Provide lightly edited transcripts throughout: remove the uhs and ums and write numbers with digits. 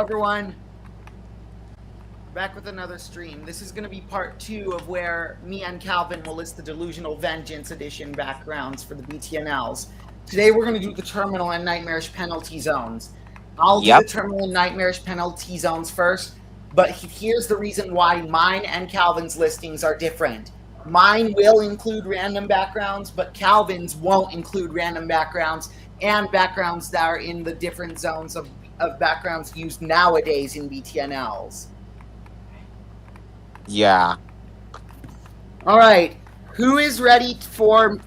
everyone. Back with another stream. This is going to be part 2 of where me and Calvin will list the Delusional Vengeance Edition backgrounds for the BTNLs. Today we're going to do the Terminal and Nightmarish Penalty Zones. I'll do the Terminal and Nightmarish Penalty Zones first, but here's the reason why mine and Calvin's listings are different. Mine will include random backgrounds, but Calvin's won't include random backgrounds and backgrounds that are in the different zones of backgrounds used nowadays in BTNLs. Yeah. All right. Who is ready for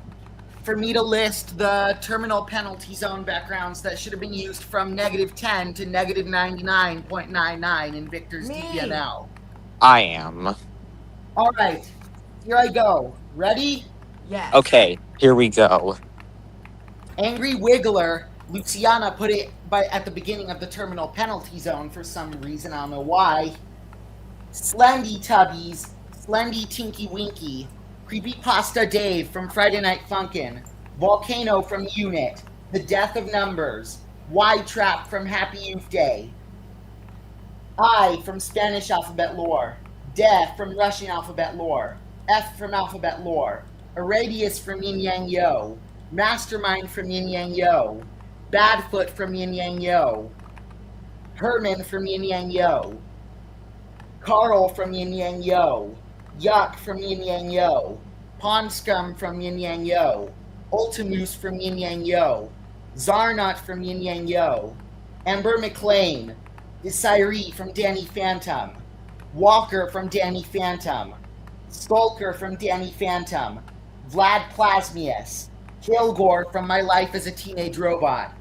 me to list the terminal penalty zone backgrounds that should have been used from -10 to -99.99 in Victor's BTNL? I am. All right. Here I go. Ready? Yes. Okay, here we go. Angry Wiggler. Luciana put it at the beginning of the terminal penalty zone for some reason. I don't know why. Slendy Tubbies, Slendy Tinky Winky, Creepypasta Dave from Friday Night Funkin', Volcano from Unit, The Death of Numbers, Y-Trap from Happy Youth Day, I from Spanish Alphabet Lore, Def from Russian Alphabet Lore, F from Alphabet Lore, Aradius from Yin Yang Yo, Mastermind from Yin Yang Yo, Badfoot from Yin Yang Yo, Herman from Yin Yang Yo, Carl from Yin Yang Yo, Yuck from Yin Yang Yo, Pond Scum from Yin Yang Yo, Ultimus from Yin Yang Yo, Zarnut from Yin Yang Yo, Amber McLean, Desiree from Danny Phantom, Walker from Danny Phantom, Skulker from Danny Phantom, Vlad Plasmius, Kilgore from My Life as a Teenage Robot,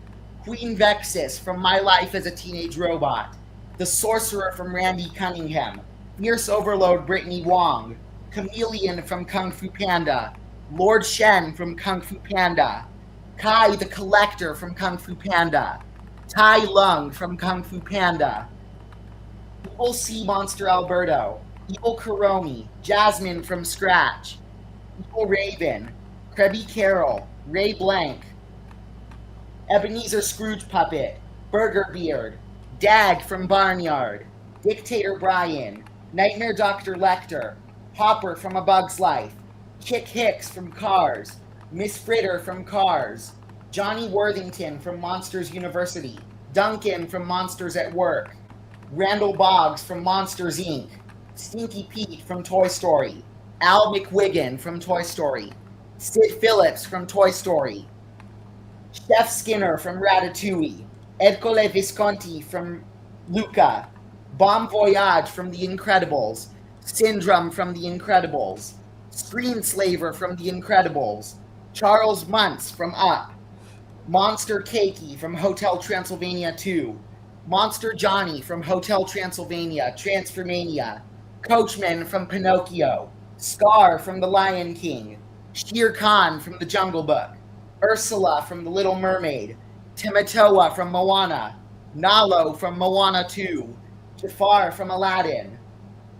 Queen Vexus from My Life as a Teenage Robot, The Sorcerer from Randy Cunningham, Fierce Overload Brittany Wong, Chameleon from Kung Fu Panda, Lord Shen from Kung Fu Panda, Kai the Collector from Kung Fu Panda, Tai Lung from Kung Fu Panda, Evil Sea Monster Alberto, Evil Kuromi, Jasmine from Scratch, Evil Raven, Krebby Carroll, Ray Blank, Ebenezer Scrooge Puppet, Burger Beard, Dag from Barnyard, Dictator Brian, Nightmare Dr. Lecter, Hopper from A Bug's Life, Chick Hicks from Cars, Miss Fritter from Cars, Johnny Worthington from Monsters University, Duncan from Monsters at Work, Randall Boggs from Monsters Inc., Stinky Pete from Toy Story, Al McWiggin from Toy Story, Sid Phillips from Toy Story, Chef Skinner from Ratatouille, Ercole Visconti from Luca, Bon Voyage from The Incredibles, Syndrome from The Incredibles, Screenslaver from The Incredibles, Charles Muntz from Up, Monster Cakey from Hotel Transylvania 2, Monster Johnny from Hotel Transylvania, Transformania, Coachman from Pinocchio, Scar from The Lion King, Shere Khan from The Jungle Book, Ursula from The Little Mermaid, Timatoa from Moana, Nalo from Moana 2, Jafar from Aladdin,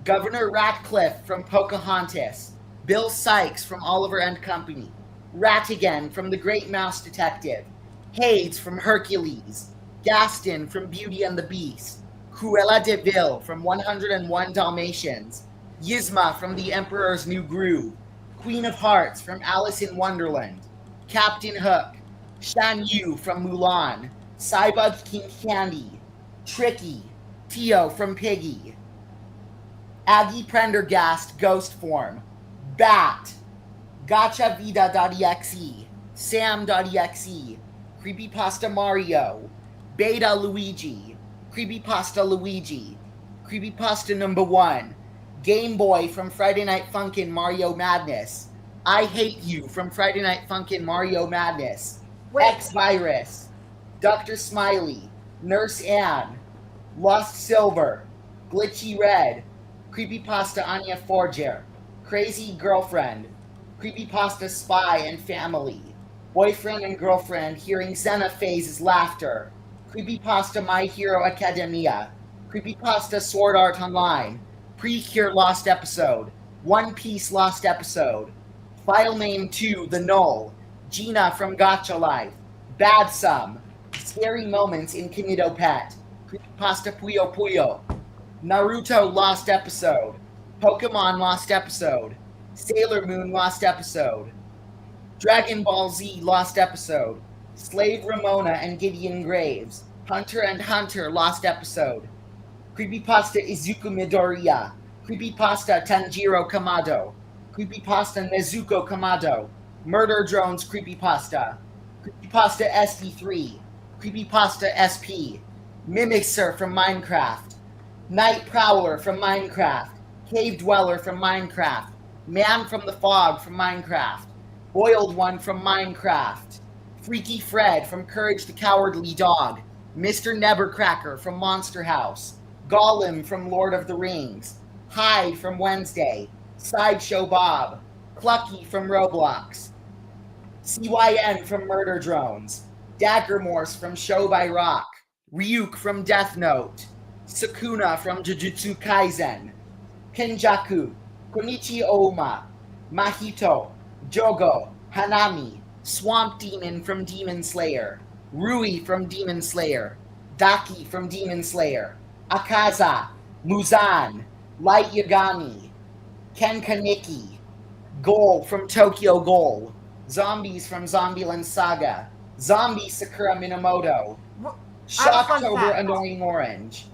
Governor Ratcliffe from Pocahontas, Bill Sykes from Oliver and Company, Ratigan from The Great Mouse Detective, Hades from Hercules, Gaston from Beauty and the Beast, Cruella de Vil from 101 Dalmatians, Yzma from The Emperor's New Groove, Queen of Hearts from Alice in Wonderland, Captain Hook, Shan Yu from Mulan, Cybug King Candy, Tricky, Tio from Piggy, Aggie Prendergast Ghost Form, Bat, GachaVida.exe, Sam.exe, Creepypasta Mario, Beta Luigi, Creepypasta Luigi, Creepypasta number 1, Game Boy from Friday Night Funkin' Mario Madness, I Hate You from Friday Night Funkin' Mario Madness, X-Virus, Dr. Smiley, Nurse Anne, Lost Silver, Glitchy Red, Creepypasta Anya Forger, Crazy Girlfriend, Creepypasta Spy and Family, Boyfriend and Girlfriend Hearing Xenophase's Laughter, Creepypasta My Hero Academia, Creepypasta Sword Art Online, Precure Lost Episode, One Piece Lost Episode, File Name 2 The Null, Gina from Gotcha Life, Bad Sum, Scary Moments in Kinido Pet, Creepypasta Puyo Puyo. Naruto Lost Episode. Pokemon Lost Episode. Sailor Moon Lost Episode. Dragon Ball Z Lost Episode. Slave Ramona and Gideon Graves. Hunter x Hunter Lost Episode. Creepypasta Izuku Midoriya. Creepypasta Tanjiro Kamado. Creepypasta Nezuko Kamado. Murder Drones Creepypasta. Creepypasta SD3. Creepypasta SP. Mimixer from Minecraft. Night Prowler from Minecraft. Cave Dweller from Minecraft. Man from the Fog from Minecraft. Boiled One from Minecraft. Freaky Fred from Courage the Cowardly Dog. Mr. Nevercracker from Monster House. Gollum from Lord of the Rings. Hyde from Wednesday. Sideshow Bob. Clucky from Roblox. CYN from Murder Drones. Dagger Morse from Show by Rock. Ryuk from Death Note. Sukuna from Jujutsu Kaisen. Kenjaku. Konichi Oma. Mahito. Jogo. Hanami. Swamp Demon from Demon Slayer. Rui from Demon Slayer. Daki from Demon Slayer. Akaza. Muzan. Light Yagami. Kenkaneki. Ghoul from Tokyo Ghoul. Zombies from Zombieland Saga. Zombie Sakura Minamoto. Shocktober Annoying Orange.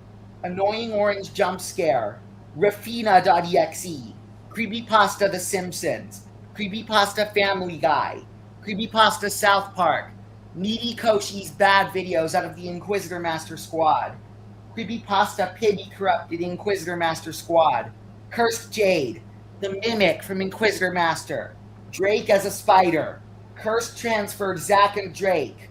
Annoying Orange Jump Scare. Rafina.exe. Creepypasta The Simpsons. Creepypasta Family Guy. Creepypasta South Park. Needy Koshi's bad videos out of the Inquisitor Master Squad. Creepypasta Piggy Corrupted Inquisitor Master Squad. Cursed Jade. The Mimic from Inquisitor Master. Drake as a spider. Cursed transferred Zack and Drake.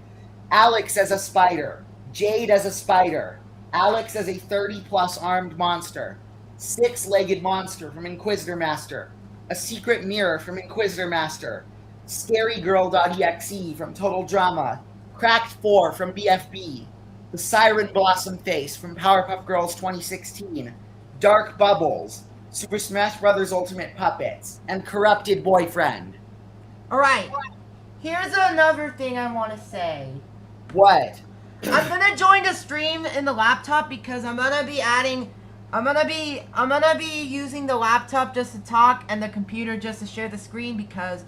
Alex as a spider. Jade as a spider. Alex as a 30-plus armed monster. Six-legged monster from Inquisitor Master. A secret mirror from Inquisitor Master. ScaryGirl.exe from Total Drama. Cracked 4 from BFB. The Siren Blossom Face from Powerpuff Girls 2016. Dark Bubbles. Super Smash Bros. Ultimate Puppets. And Corrupted Boyfriend. Alright, here's another thing I want to say. What? I'm gonna join the stream in the laptop because I'm gonna be using the laptop just to talk and the computer just to share the screen because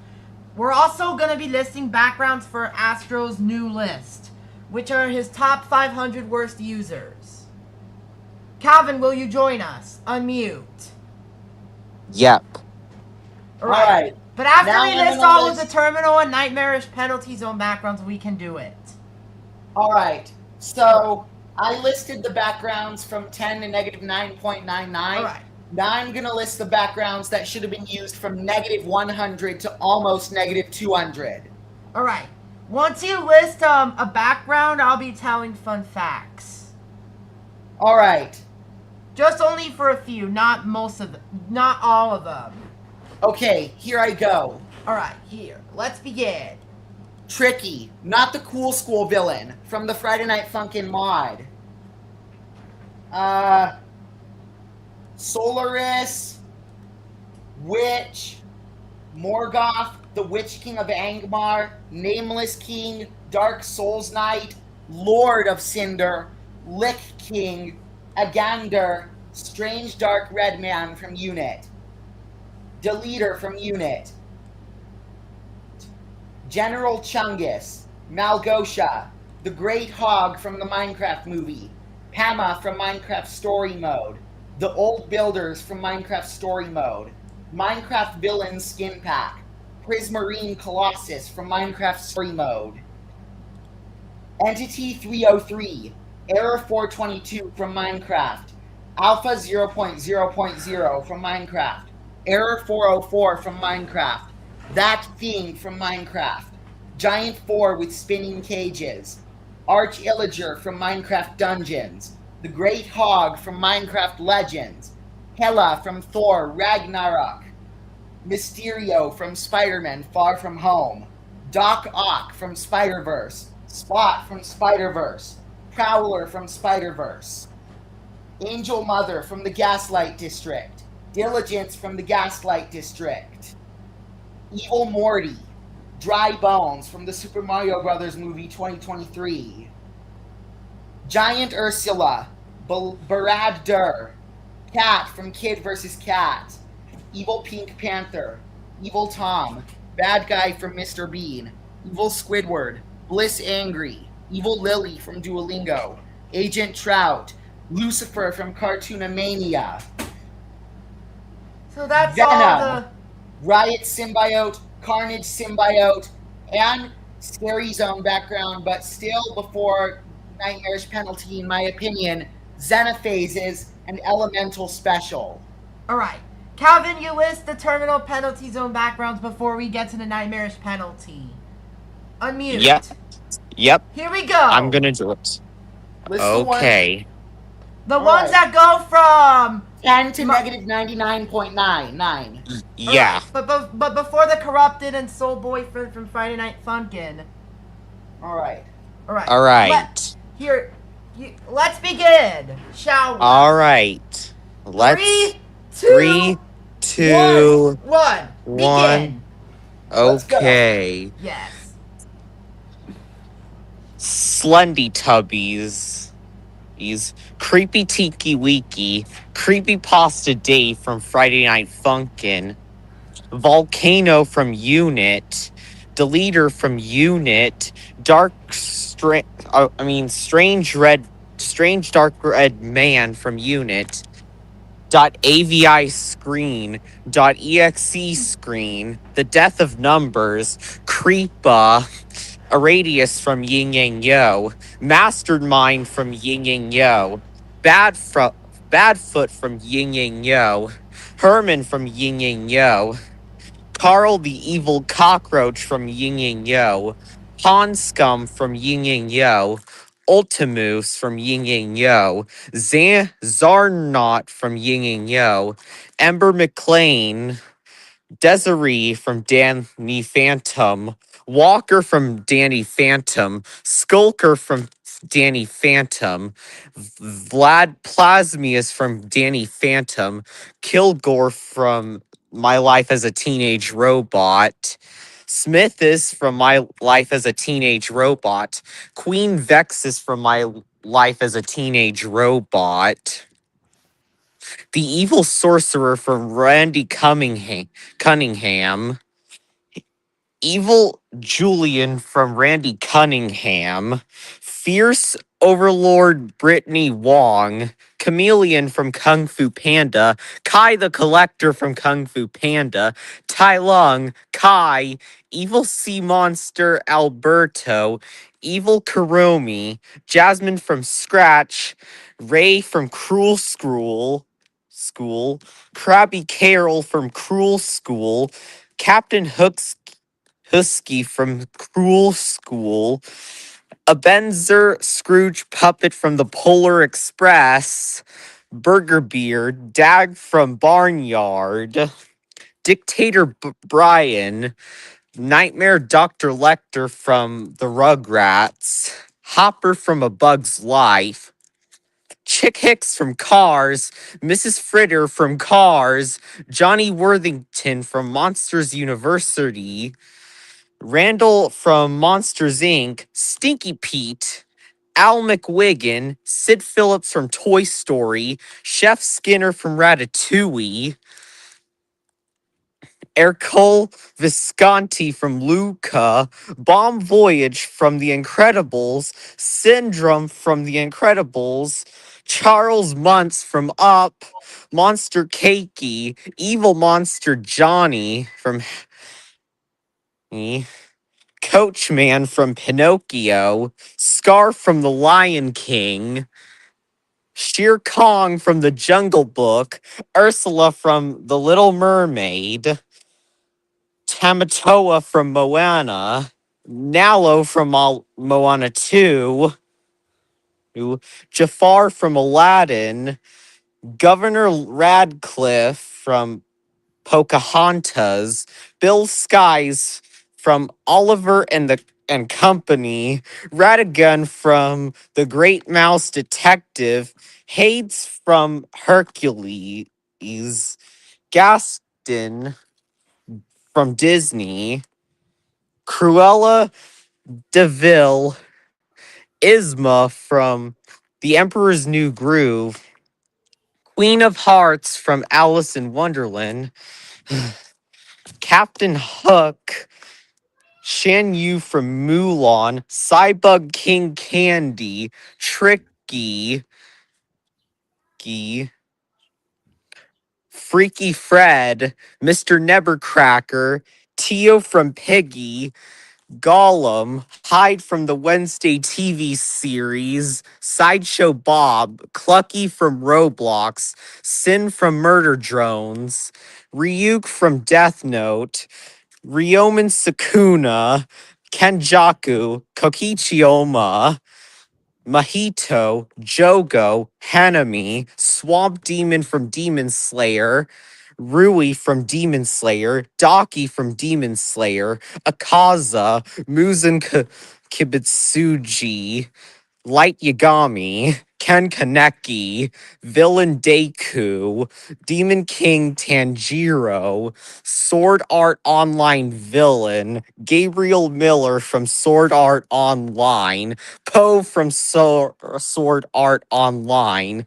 we're also gonna be listing backgrounds for Astro's new list, which are his top 500 worst users. Calvin, will you join us? Unmute. Yep. Alright. But after Now we I'm list gonna all of list- the terminal and nightmarish penalty zone backgrounds, we can do it. Alright. So, I listed the backgrounds from 10 to negative 9.99. Alright. Now I'm going to list the backgrounds that should have been used from negative 100 to almost negative 200. Alright. Once you list a background, I'll be telling fun facts. Alright. Just only for a few, not all of them. Okay, here I go. Alright, here. Let's begin. Tricky, not the cool school villain from the Friday Night Funkin' mod. Solaris, Witch, Morgoth, the Witch King of Angmar, Nameless King, Dark Souls Knight, Lord of Cinder, Lick King, Agander, Strange Dark Red Man from Unit, Deleter from Unit, General Chungus, Malgosha, the Great Hog from the Minecraft movie, Pama from Minecraft Story Mode, the Old Builders from Minecraft Story Mode, Minecraft Villain Skin Pack, Prismarine Colossus from Minecraft Story Mode, Entity 303, Error 422 from Minecraft, Alpha 0.0.0 from Minecraft, Error 404 from Minecraft, That Thing from Minecraft, Giant 4 with Spinning Cages, Arch Illager from Minecraft Dungeons, The Great Hog from Minecraft Legends, Hela from Thor Ragnarok, Mysterio from Spider-Man Far From Home, Doc Ock from Spider-Verse, Spot from Spider-Verse, Prowler from Spider-Verse, Angel Mother from the Gaslight District, Diligence from the Gaslight District, Evil Morty, Dry Bones from the Super Mario Bros. Movie 2023, Giant Ursula, Barad Dur, Cat from Kid vs. Cat, Evil Pink Panther, Evil Tom, Bad Guy from Mr. Bean, Evil Squidward, Bliss Angry, Evil Lily from Duolingo, Agent Trout, Lucifer from Cartoonomania, So that's all Venom, the. Riot Symbiote, Carnage Symbiote, and Scary Zone background, but still before Nightmarish Penalty, in my opinion, Xenophases and Elemental Special. Alright. Calvin, you list the terminal penalty zone backgrounds before we get to the nightmarish penalty. Unmute. Yep. Yep. Here we go. I'm gonna do it. List Okay. The ones that go from 10 to negative 99.99. Yeah. But before the corrupted and soul boyfriend from Friday Night Funkin'. Alright. Alright. Let's begin, shall we? Alright. Let's. 3, 2, 1. Begin. Okay. Yes. Slundy Tubbies. He's Creepy Tiki Wiki. Creepy Pasta Dave from Friday Night Funkin'. Volcano from Unit. Deleter from Unit. Strange Dark Red Man from Unit. .avi screen, .exe screen, The Death of Numbers, Creepa, Aradius from Yin Yang Yo, Mastermind from Yin Yang Yo, Badfoot from Yin Yang Yo, Herman from Yin Yang Yo, Carl the Evil Cockroach from Yin Yang Yo, Pawn Scum from Yin Yang Yo, Ultimus from Yin Yang Yo, Zarnot from Yin Yang Yo, Ember McLean, Desiree from Danny Phantom, Walker from Danny Phantom, Skulker from Danny Phantom, Vlad Plasmius from Danny Phantom, Kilgore from My Life as a Teenage Robot, Smith is from My Life as a Teenage Robot, Queen Vex is from My Life as a Teenage Robot, the Evil Sorcerer from Randy Cunningham, Evil Julian from Randy Cunningham, Fierce Overlord Brittany Wong, Chameleon from Kung Fu Panda, Kai the Collector from Kung Fu Panda, Tai Lung, Kai, Evil Sea Monster Alberto, Evil Kuromi, Jasmine from Scratch, Ray from Cruel School, Krabby Carol from Cruel School, Captain Husky from Cruel School, Ebenezer Scrooge Puppet from the Polar Express, Burger Beard, Dag from Barnyard, Dictator Brian, Nightmare Dr. Lecter from the Rugrats, Hopper from A Bug's Life, Chick Hicks from Cars, Mrs. Fritter from Cars, Johnny Worthington from Monsters University, Randall from Monsters Inc., Stinky Pete, Al McWiggin, Sid Phillips from Toy Story, Chef Skinner from Ratatouille, Ercole Visconti from Luca, Bomb Voyage from The Incredibles, Syndrome from The Incredibles, Charles Muntz from Up, Monster Cakey, Evil Monster Johnny from Coachman from Pinocchio, Scar from The Lion King, Shere Kong from The Jungle Book, Ursula from The Little Mermaid, Tamatoa from Moana, Nalo from Moana 2, Jafar from Aladdin, Governor Radcliffe from Pocahontas, Bill Skies from Oliver and Company, Ratigan from The Great Mouse Detective, Hades from Hercules, Gaston from Disney, Cruella de Vil, Isma from The Emperor's New Groove, Queen of Hearts from Alice in Wonderland, Captain Hook, Shan Yu from Mulan, Cybug King Candy, Tricky, Freaky Fred, Mr. Nevercracker, Tio from Piggy, Gollum, Hyde from the Wednesday TV series, Sideshow Bob, Clucky from Roblox, Sin from Murder Drones, Ryuk from Death Note, Ryomen Sukuna, Kenjaku, Kokichioma, Mahito, Jogo, Hanami, Swamp Demon from Demon Slayer, Rui from Demon Slayer, Daki from Demon Slayer, Akaza, Muzan Kibitsuji, Light Yagami, Ken Kaneki, Villain Deku, Demon King Tanjiro, Sword Art Online Villain, Gabriel Miller from Sword Art Online, Poe from Sword Art Online,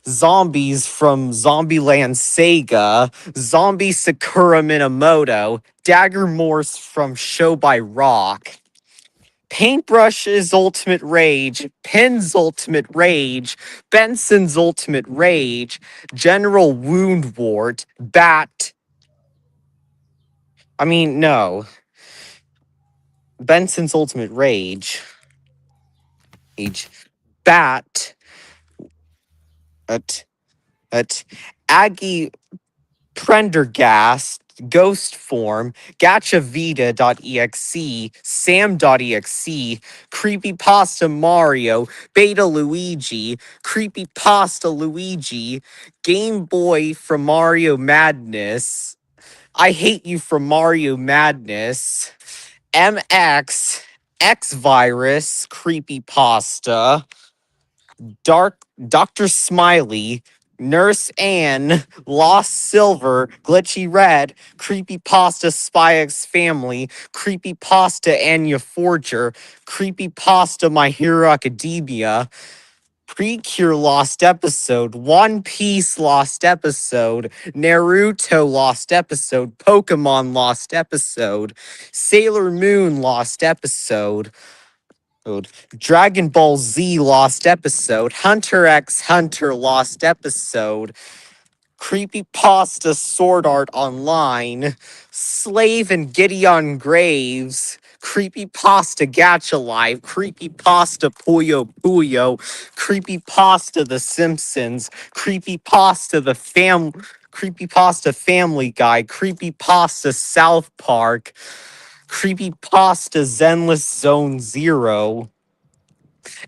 Zombies from Zombieland Sega, Zombie Sakura Minamoto, Dagger Morse from Show by Rock, Paintbrush's Ultimate Rage, Pin's Ultimate Rage, Benson's Ultimate Rage, General Woundwort, Bat. I mean, no. Benson's Ultimate Rage. Bat. At Aggie Prendergast, Ghost Form, GachaVita.exe, Sam.exe, Creepypasta Mario, Beta Luigi, Creepypasta Luigi, Game Boy from Mario Madness, I Hate You from Mario Madness, MX, X Virus, Creepypasta, Dr. Smiley, Nurse Anne, Lost Silver, Glitchy Red, Creepypasta Spy X Family, Creepypasta Anya Forger, Creepypasta My Hero Academia, Precure Lost Episode, One Piece Lost Episode, Naruto Lost Episode, Pokemon Lost Episode, Sailor Moon Lost Episode, Dragon Ball Z Lost Episode, Hunter x Hunter Lost Episode, Creepypasta Sword Art Online, Slave and Gideon Graves, Creepypasta Gacha Live, Creepypasta Puyo Puyo, Creepypasta The Simpsons, Creepypasta Family Guy, Creepypasta South Park, Creepypasta Zenless Zone Zero,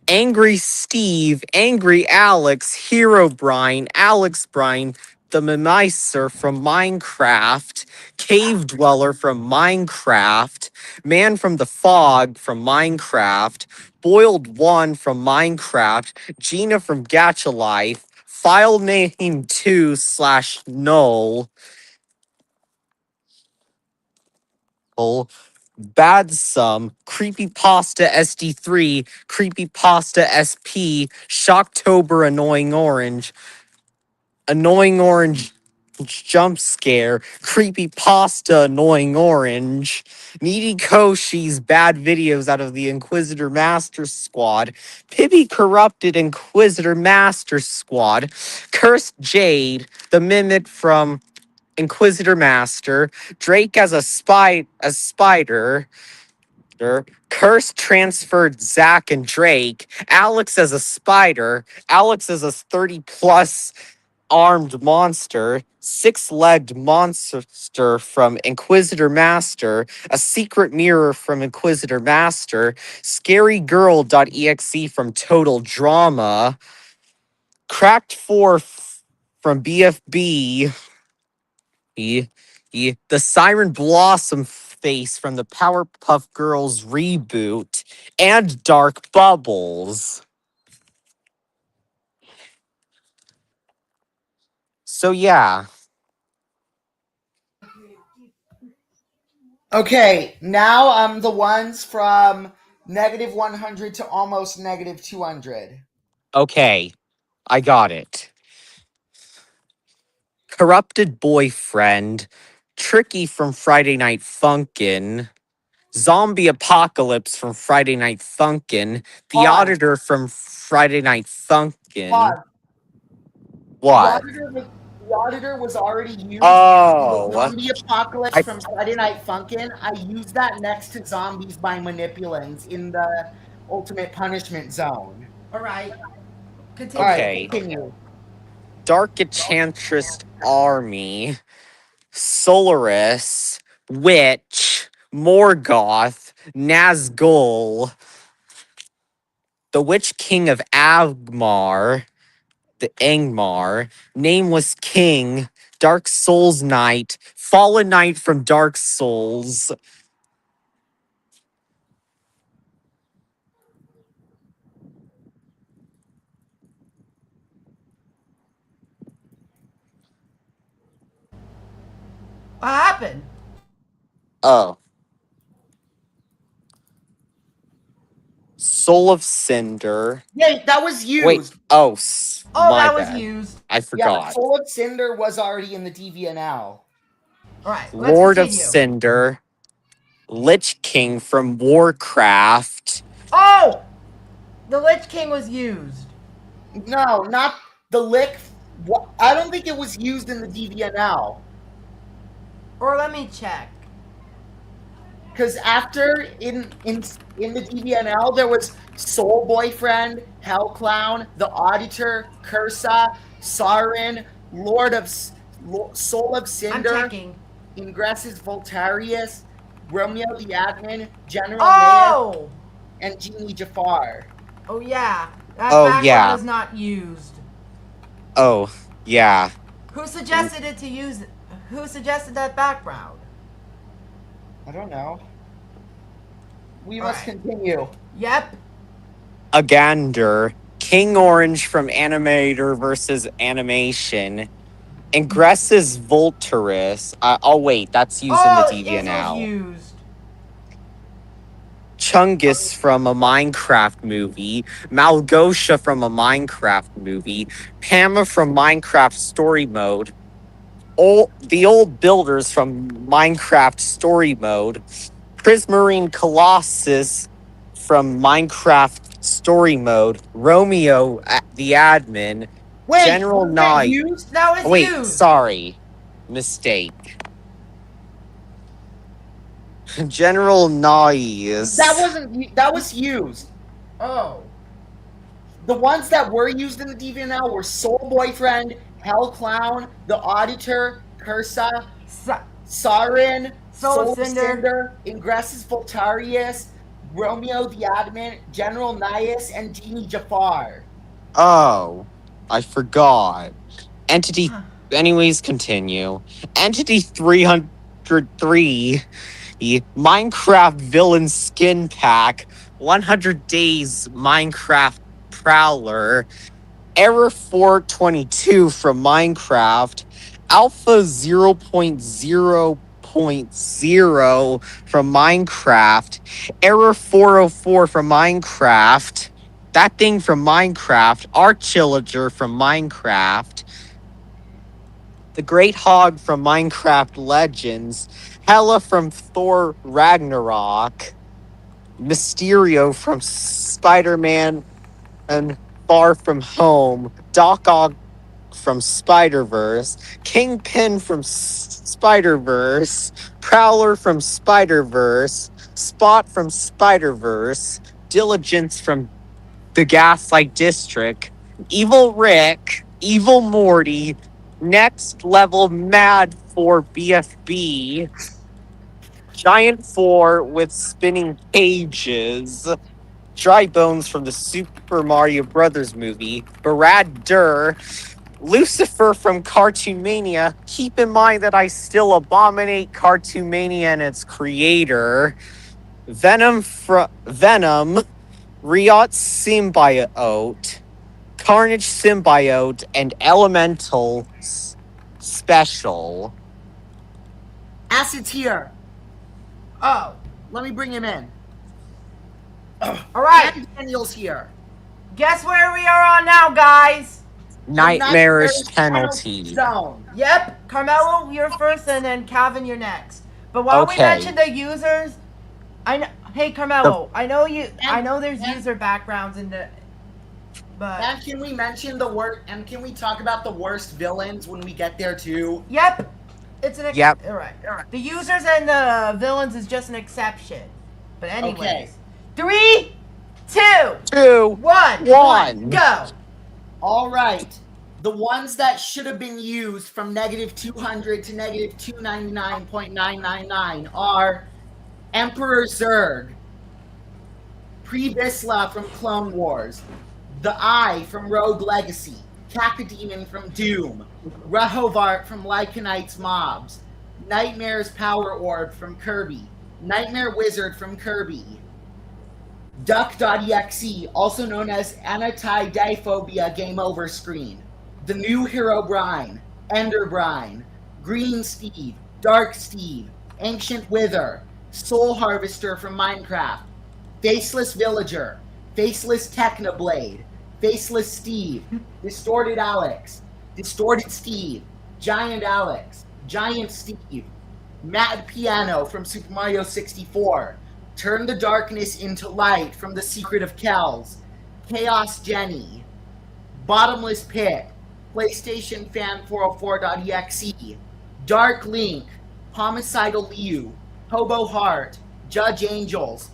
Angry Steve, Angry Alex, Hero Brian, Alex Brian, the Mimicer from Minecraft, Cave Dweller from Minecraft, Man from the Fog from Minecraft, Boiled One from Minecraft, Gina from Gacha Life, File Name 2 slash null, Bad Sum, Creepypasta SD3, Creepypasta SP, Shocktober Annoying Orange Jump Scare, Creepypasta Annoying Orange, Needy Koshi's Bad Videos out of the Inquisitor Master Squad, Pibby Corrupted Inquisitor Master Squad, Cursed Jade, the Mimic from Inquisitor Master, Drake as a spider, Curse transferred Zack and Drake, Alex as a spider, Alex as a 30 plus armed monster, six-legged monster from Inquisitor Master, a secret mirror from Inquisitor Master, scarygirl.exe from Total Drama, Cracked 4 from BFB, the Siren Blossom face from the Powerpuff Girls reboot, and Dark Bubbles. So yeah, Okay, now the ones from -100 to almost -200. Okay, I got it. Corrupted boyfriend, Tricky from Friday Night Funkin', Zombie Apocalypse from Friday Night Funkin', The Pause. Auditor from Friday Night Funkin'. Pause. What? The auditor was already used. The Oh, zombie apocalypse I from Friday Night Funkin'. I used that next to Zombies by Manipulants in the Ultimate Punishment Zone. All right. Continue. All right, okay. continue. Dark Enchantress Army, Solaris, Witch, Morgoth, Nazgul, the Witch King of Angmar, the Angmar, Nameless King, Dark Souls Knight, Fallen Knight from Dark Souls. What happened? Oh. Soul of Cinder. Wait, that was Wait. used. Oh, Oh, my that was bad. used. I Yeah, forgot. Soul of Cinder was already in the DVNL. All right. Let's Lord of continue. Cinder. Lich King from Warcraft. Oh, the Lich King was used. No, not the lick. I don't think it was used in the DVNL. Or let me check. Because after in the DVNL there was Soul Boyfriend, Hell Clown, The Auditor, Cursa, Sarin, Soul of I'm Cinder, checking. Ingresses Voltarius, Romeo the Admin, General Nea, Oh. and Genie Jafar. Oh yeah. That Oh, background yeah. is not used. Oh, yeah. Who suggested it to use? Who suggested that background? I don't know. We All must right. continue. Yep. Agander. King Orange from Animator versus Animation. Ingresses Volturus. Oh, wait. That's used in the Oh, it was DVNL. used. Chungus from a Minecraft movie, Malgosha from a Minecraft movie, Pama from Minecraft Story Mode, the old builders from Minecraft Story Mode, Prismarine Colossus from Minecraft Story Mode, Romeo the admin, Wait, General was that Knight. used? That was Wait, used. sorry, mistake. General Noise. That wasn't. That was used. Oh. The ones that were used in the DVNL were Soul Boyfriend, Hell Clown, The Auditor, Cursa, Sarin, Soul of Cinder. Ingressus Voltarius, Romeo the Admin, General Nias, and Genie Jafar. Oh, I forgot. Entity. Huh. Anyways, continue. Entity 303. Minecraft Villain Skin Pack. 100 Days Minecraft Prowler. Error 422 from Minecraft. Alpha 0.0.0 from Minecraft. Error 404 from Minecraft. That thing from Minecraft. Archillager from Minecraft. The Great Hog from Minecraft Legends. Hela from Thor Ragnarok. Mysterio from Spider-Man and Far From Home. Doc Ock from Spider-Verse. Kingpin from Spider-Verse. Prowler from Spider-Verse. Spot from Spider-Verse. Diligence from the Gaslight District. Evil Rick. Evil Morty. Next Level Mad for BFB. Giant 4 with spinning cages. Dry Bones from the Super Mario Brothers movie. Barad Durr. Lucifer from Cartoon Mania. Keep in mind that I still abominate Cartoon Mania and its creator. Venom. Riot Symbiote. Carnage Symbiote. And Elemental Special. Acid's here. Oh. Let me bring him in. All right. And Daniel's here. Guess where we are on now, guys? Nightmarish penalty. zone. Yep, Carmelo, you're first, and then Calvin, you're next. But while we Okay. mention the users, hey Carmelo, I know there's user backgrounds in the, but And can we mention the worst? And can we talk about the worst villains when we get there too? yep, it's an Yep. All right. The users and the villains is just an exception. But anyways, Okay. 3, 2, 2, 1, go. All right. The ones that should have been used from -200 to -299.999 are Emperor Zurg, Pre-Vizsla from Clone Wars, the Eye from Rogue Legacy, Cacodemon from Doom, Rehovart from Lycanite's Mobs, Nightmare's Power Orb from Kirby, Nightmare Wizard from Kirby, Duck.exe, also known as Anti-Diphobia Game Over Screen, the new Hero Brine, Ender Brine, Green Steve, Dark Steve, Ancient Wither, Soul Harvester from Minecraft, Faceless Villager, Faceless Technoblade, Faceless Steve, Distorted Alex, Distorted Steve, Giant Alex, Giant Steve, Mad Piano from Super Mario 64, Turn the Darkness into Light from The Secret of Kells, Chaos Jenny, Bottomless Pit, PlayStation Fan 404.exe, Dark Link, Homicidal Liu, Hobo Heart, Judge Angels,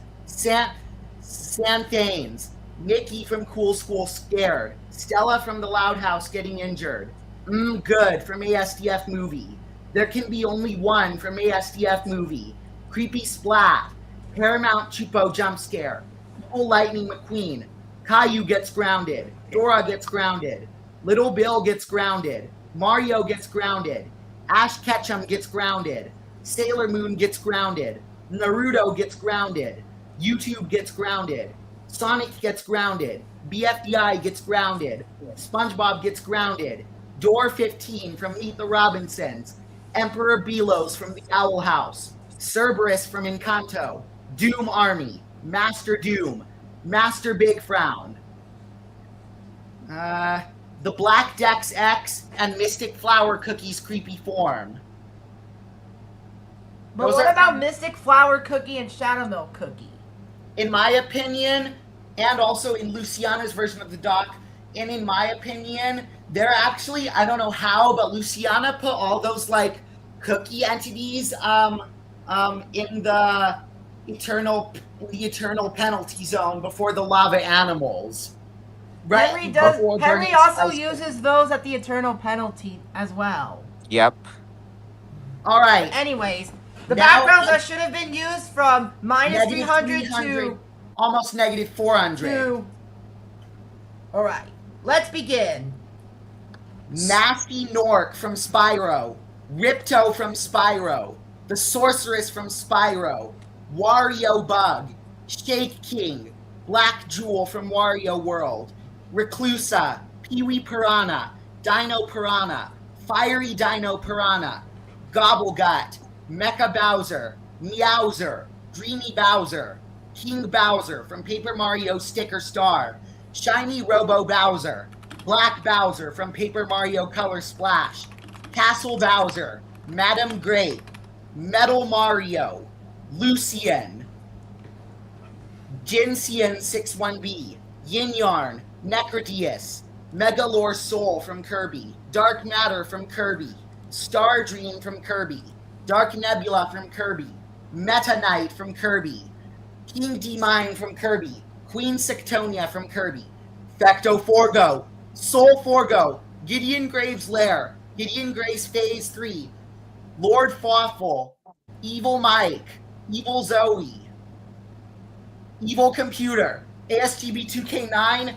Santhanes, Nikki from Cool School Scared, Stella from The Loud House Getting Injured, Good from ASDF Movie, There Can Be Only One from ASDF Movie, Creepy Splat, Paramount Chupo Jump Scare, Evil Lightning McQueen, Caillou gets grounded, Dora gets grounded, Little Bill gets grounded, Mario gets grounded, Ash Ketchum gets grounded, Sailor Moon gets grounded, Naruto gets grounded, YouTube gets grounded, Sonic gets grounded, BFDI gets grounded, SpongeBob gets grounded, Door 15 from Meet the Robinsons, Emperor Belos from The Owl House, Cerberus from Encanto, Doom Army, Master Doom, Master Big Frown, the Black Dex X, and Mystic Flower Cookie's Creepy Form. But Those what are- about Mystic Flower Cookie and Shadow Milk Cookie? In my opinion, and also in Luciana's version of the doc, and in my opinion, they're actually, I don't know how, but Luciana put all those like cookie entities in the eternal penalty zone before the lava animals. Henry Burning also Spice. uses those at the Eternal Penalty as well. Yep. All right. Anyways, the Now- backgrounds that should have been used from -300 to almost -400. All right, let's begin. Nasty Nork from Spyro, Ripto from Spyro, the Sorceress from Spyro, Wario Bug, Shake King, Black Jewel from Wario World, Reclusa, Pee-wee Piranha, Dino Piranha, Fiery Dino Piranha, Gobblegut, Mecha Bowser, Meowser, Dreamy Bowser, King Bowser from Paper Mario Sticker Star, Shiny Robo Bowser, Black Bowser from Paper Mario Color Splash, Castle Bowser, Madam Grape, Metal Mario, Lucian, Jinxian 61B, Yin Yarn, Necrodeus, Megalore Soul from Kirby, Dark Matter from Kirby, Star Dream from Kirby, Dark Nebula from Kirby, Meta Knight from Kirby, King D-Mine from Kirby, Queen Sectonia from Kirby, Fecto Forgo, Soul Forgo, Gideon Graves Lair, Gideon Graves Phase 3, Lord Fawful, Evil Mike, Evil Zoe, Evil Computer, ASTB 2K9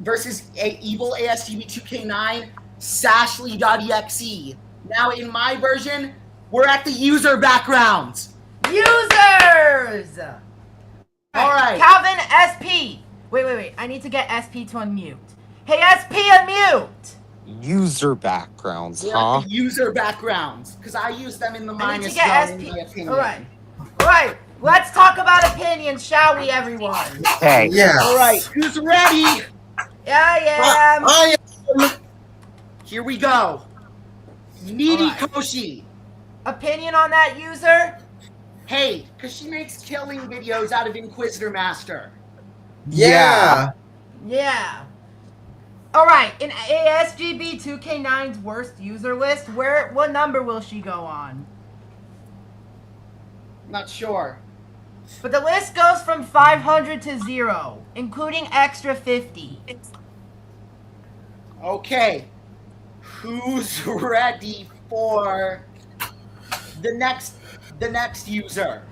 versus Evil ASTB 2K9, Sashly.exe. Now in my version, we're at the user backgrounds. Users! All right. Calvin SP. Wait. I need to get SP to unmute. Hey, SP, unmute! User backgrounds, We're at the user backgrounds, because I use them in the I need minus to get zone, in SP. my opinion. Alright. Let's talk about opinions, shall we, everyone? Okay. Yeah. All right, who's ready? Yeah. I am. Here we go. Needy All right. Koshi. Opinion on that user? Hey, because she makes killing videos out of Inquisitor Master. Yeah. Yeah. All right. In ASGB 2K9's worst user list, what number will she go on? Not sure. But the list goes from 500 to 0, including extra 50. Okay. Who's ready for the next user?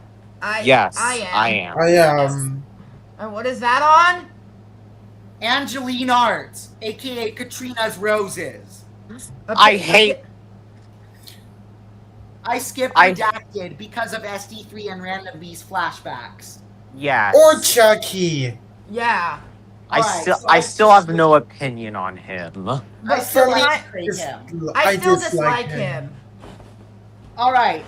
Yes, I am. I am. I am. And what is that on? Angeline Arts, aka Katrina's Roses. I hate. I skipped I- redacted because of SD3 and Random Beast flashbacks. Yes. Or Chucky. Yeah. I still have no opinion on him. I But still for me, like him. I still dislike him. All right.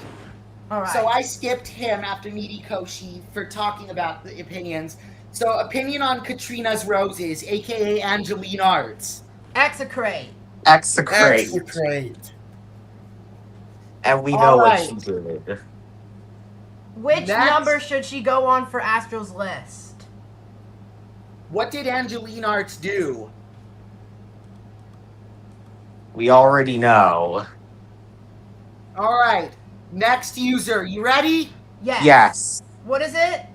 All right. So I skipped him after Needy Koshi for talking about the opinions. So opinion on Katrina's Roses, aka Angeline Arts. Execrate. Execrate. Execrate. And we know All what right. she did. Which Next. number should she go on for Astro's list? What did Angeline Arts do? We already know. All right. Next user. You ready? Yes. Yes. What is it?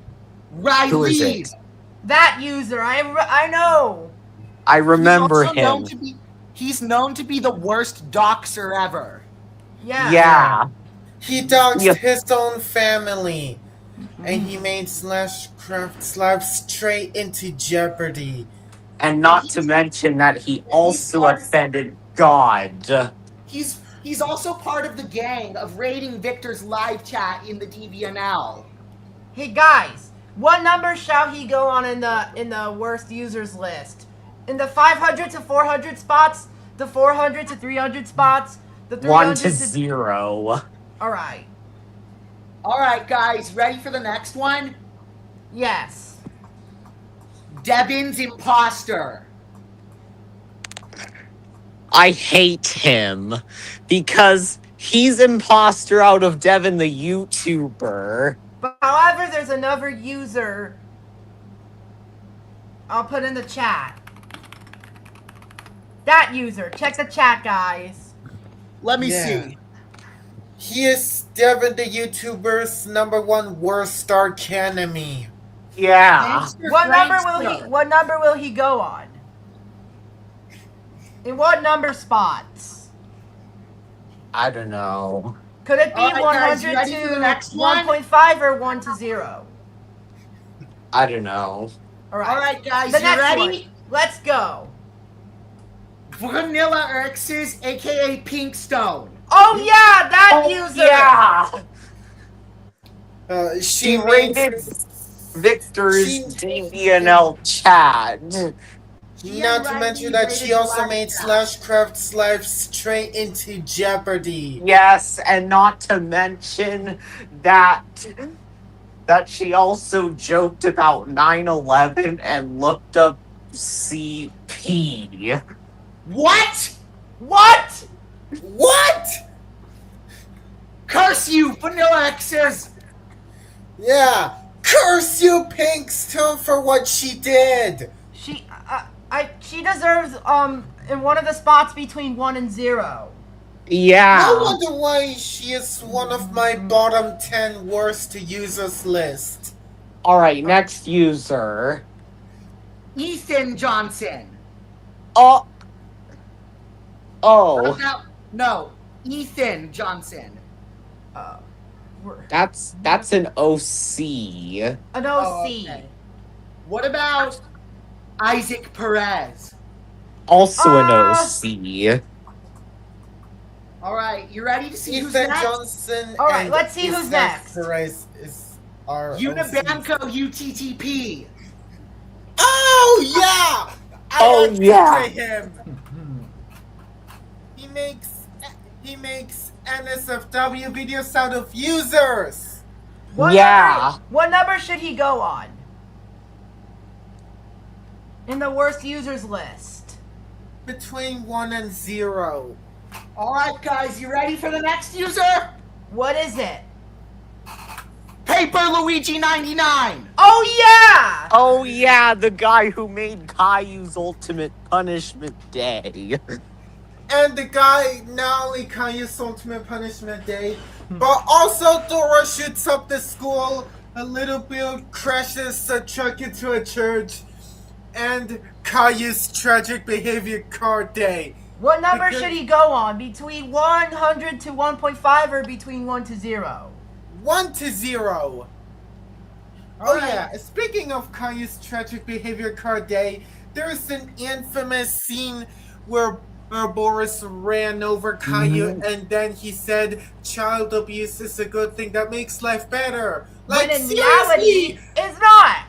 Riley. Who is it? That user. I know. I remember He's also him. He's known to be the worst doxer ever. Yeah. Yeah. He doxed Yep. his own family. And he made Slashcraft slap straight into jeopardy. And not to mention that he also part- offended God. He's also part of the gang of raiding Victor's live chat in the DVNL. Hey guys, what number shall he go on in the worst users list? In the 500 to 400 spots, the 400 to 300 spots, the 300 1 to 0. All right. All right, guys, ready for the next one? Yes. Devin's Imposter. I hate him because he's imposter out of Devin the YouTuber. But however, there's another user. I'll put in the chat. That user. Check the chat, guys. Let me Yeah. see. He is Devin the YouTuber's #1 worst arch enemy. Yeah. Gangster What number Prankster. What number will he go on? In what number spots? I don't know. Could it be All right, 100 guys, you ready for the to next one? 1.5 or 1 to 0? I don't know. All right. All right, guys, The you next ready? one. Let's go. Vanilla Erx's, aka Pinkstone. Oh yeah, that user. Yeah. She She raided Victor's She- DVNL chat. She Not and to Riley mention that she raided also live made chat. Slashcraft's life straight into jeopardy. Yes, and not to mention that she also joked about 9/11 and looked up CP. What? What? What? Curse you, Vanilla X's! Yeah, curse you, Pinkstone, for what she did. She deserves in one of the spots between 1 and 0. Yeah. No wonder why she is one of my bottom 10 worst users list. Alright, next user. Ethan Johnson. Oh. Oh. No, Ethan Johnson. That's an OC. An OC. Oh, okay. What about Isaac Perez? Also an OC. All right, you ready to see who's Ethan next? Johnson. All right, and let's see who's Isaac next. Perez is our Unibanco UTTP. Oh yeah! Oh, yeah. Him. He makes NSFW videos out of users. What number should he go on? In the worst users list. Between 1 and 0. Alright, guys, you ready for the next user? What is it? Paper Luigi 99! Oh yeah! Oh yeah, the guy who made Caillou's Ultimate Punishment Day. And the guy not only Caillou's Ultimate Punishment Day, but also Dora shoots up the school, a little Bill crashes a truck into a church, and Caillou's Tragic Behavior Card Day. What number should he go on? Between 100 to 1.5 or between 1 to 0? 1 to 0. Oh yeah, speaking of Caillou's Tragic Behavior Card Day, there is an infamous scene where Boris ran over Caillou and then he said child abuse is a good thing that makes life better. Like, When in seriously? reality, it's not!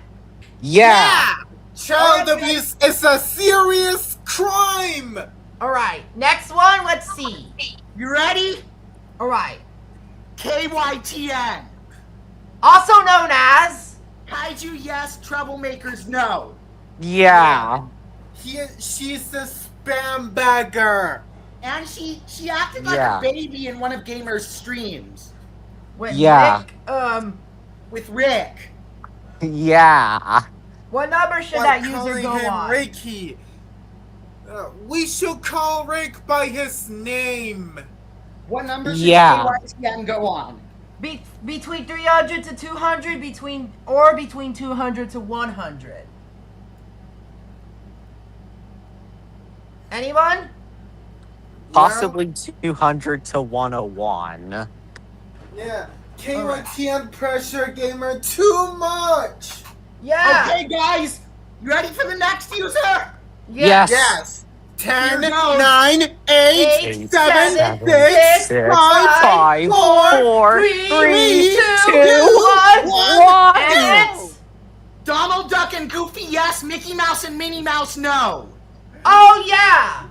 Yeah. Child abuse is a serious crime! Alright, next one, let's see. You ready? Alright. KYTN. Also known as... Kaiju yes, troublemakers no. Yeah. She's a spam bagger. And she acted like Yeah. a baby in one of Gamer's streams. With Yeah. Rick, With Rick. Yeah. what number should By that user calling go him on? Ricky. We should call Rick by his name. What number should Yeah. KYTN go on? Between 300 to 200, between 200 to 100. Anyone? Possibly 200 to 101. Yeah. KYTN pressure gamer too much. Yeah. Okay, guys, you ready for the next user? Yes. Yes. 10, Here goes. 9, 8, Eight, 7, seven, 6, six, 5, 4, 3, 3, 2, 2, 1. And it's... Donald Duck and Goofy yes, Mickey Mouse and Minnie Mouse no. Oh, yeah.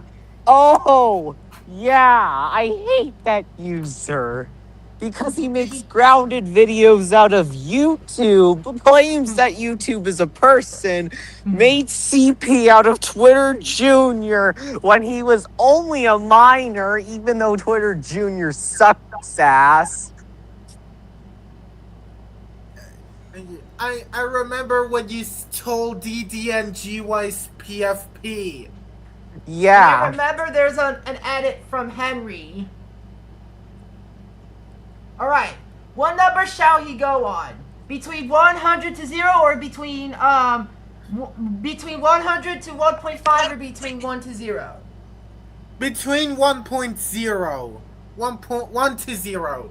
Oh, yeah. I hate that user. Because he makes grounded videos out of YouTube, claims that YouTube is a person, made CP out of Twitter Jr. when he was only a minor, even though Twitter Jr. sucks ass. I remember when you told DDNGY's PFP. I Yeah. remember there's an edit from Henry. Alright. What number shall he go on? Between 100 to 0 or between 100 to 1.5 or between 1 to 0? Between 1.0. 1 to 0.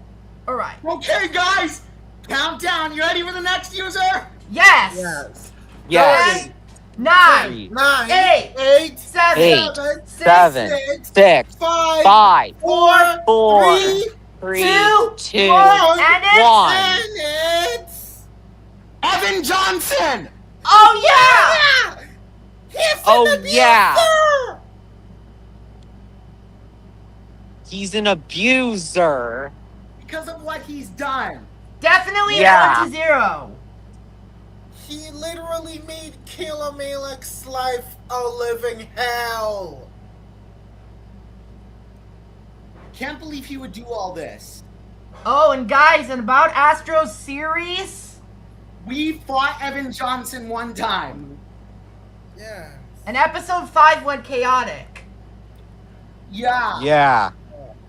Alright. Okay, guys, countdown. You ready for the next user? Yes! Yes. Yes. 9, 9, Eight. 8, 7, Eight. 6, 7, 6, 6, 5, 5, 4, 4, 3, 3, 2, 2, 1, and it's... 1. and it's... Evan Johnson. Oh, yeah! He's Oh, an abuser! yeah. He's an abuser. Because of what he's done. Definitely Yeah. 1 to 0. He literally made Kayla Malek's life a living hell. Can't believe he would do all this. Oh, and guys, and about Astro's series, We fought Evan Johnson one time. Yeah. and episode 5 went chaotic. Yeah. Yeah.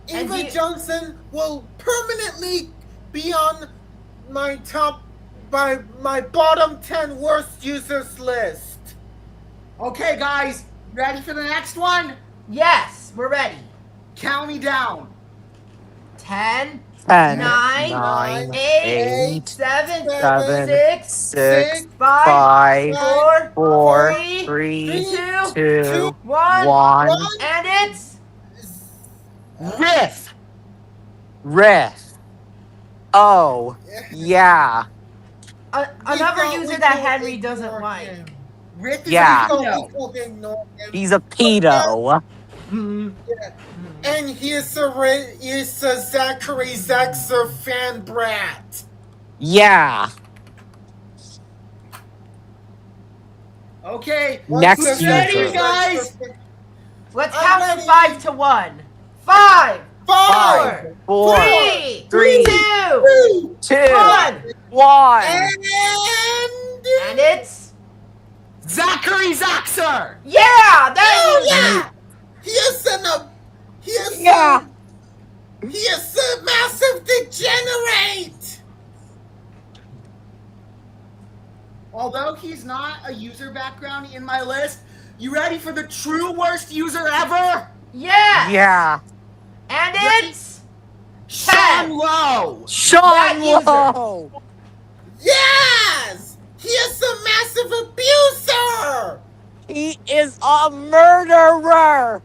And Eva he- Johnson will permanently be on my my bottom 10 worst users list. Okay, guys, ready for the next one? Yes, we're ready. Count me down. 10, 10, 9, 9, 8, 8, 7, 7, 6, 6, 5, 5, 4, 4, 3, 3, 2, 2, 1, 1. and it's... Riff. Riff. Oh, yeah. Another user that Henry doesn't like. Riff is Yeah. a pedo. He's a pedo. And he's a Zachary Zaxer fan brat. Yeah. Okay. Next Who's user. ready, guys? Let's I'm count ready. from 5 to 1. 5, 5, 4, 3, 3, 2, 2, 1. 1. and And it's... Zachary Zaxer! Yeah! That oh is... yeah, he is Yeah. a massive degenerate. Although he's not a user background in my list, you ready for the true worst user ever? Yes! Yeah. And it's... Sean Lowe! Sean That user. Lowe. Yes, he is a massive abuser. He is a murderer.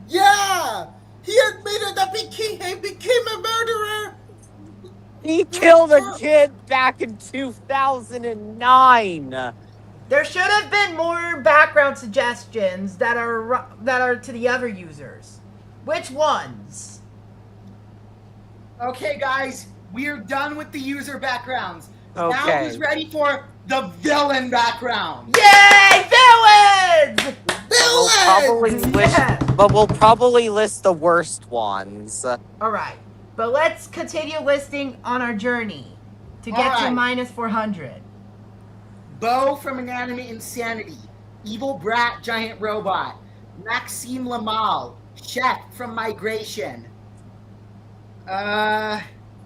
Yeah, he admitted that he became a murderer. He killed a kid back in 2009. There should have been more background suggestions that are to the other users. Which ones? Okay, guys, we're done with the user backgrounds. Now Okay. who's ready for the villain background? Yay! Villains! We'll probably list, Yeah. but we'll probably list the worst ones. Alright, but let's continue listing on our journey to get to Alright. minus 400. Bo from Inanimate Insanity, Evil Brat Giant Robot, Maxime Lamal, Chef from Migration.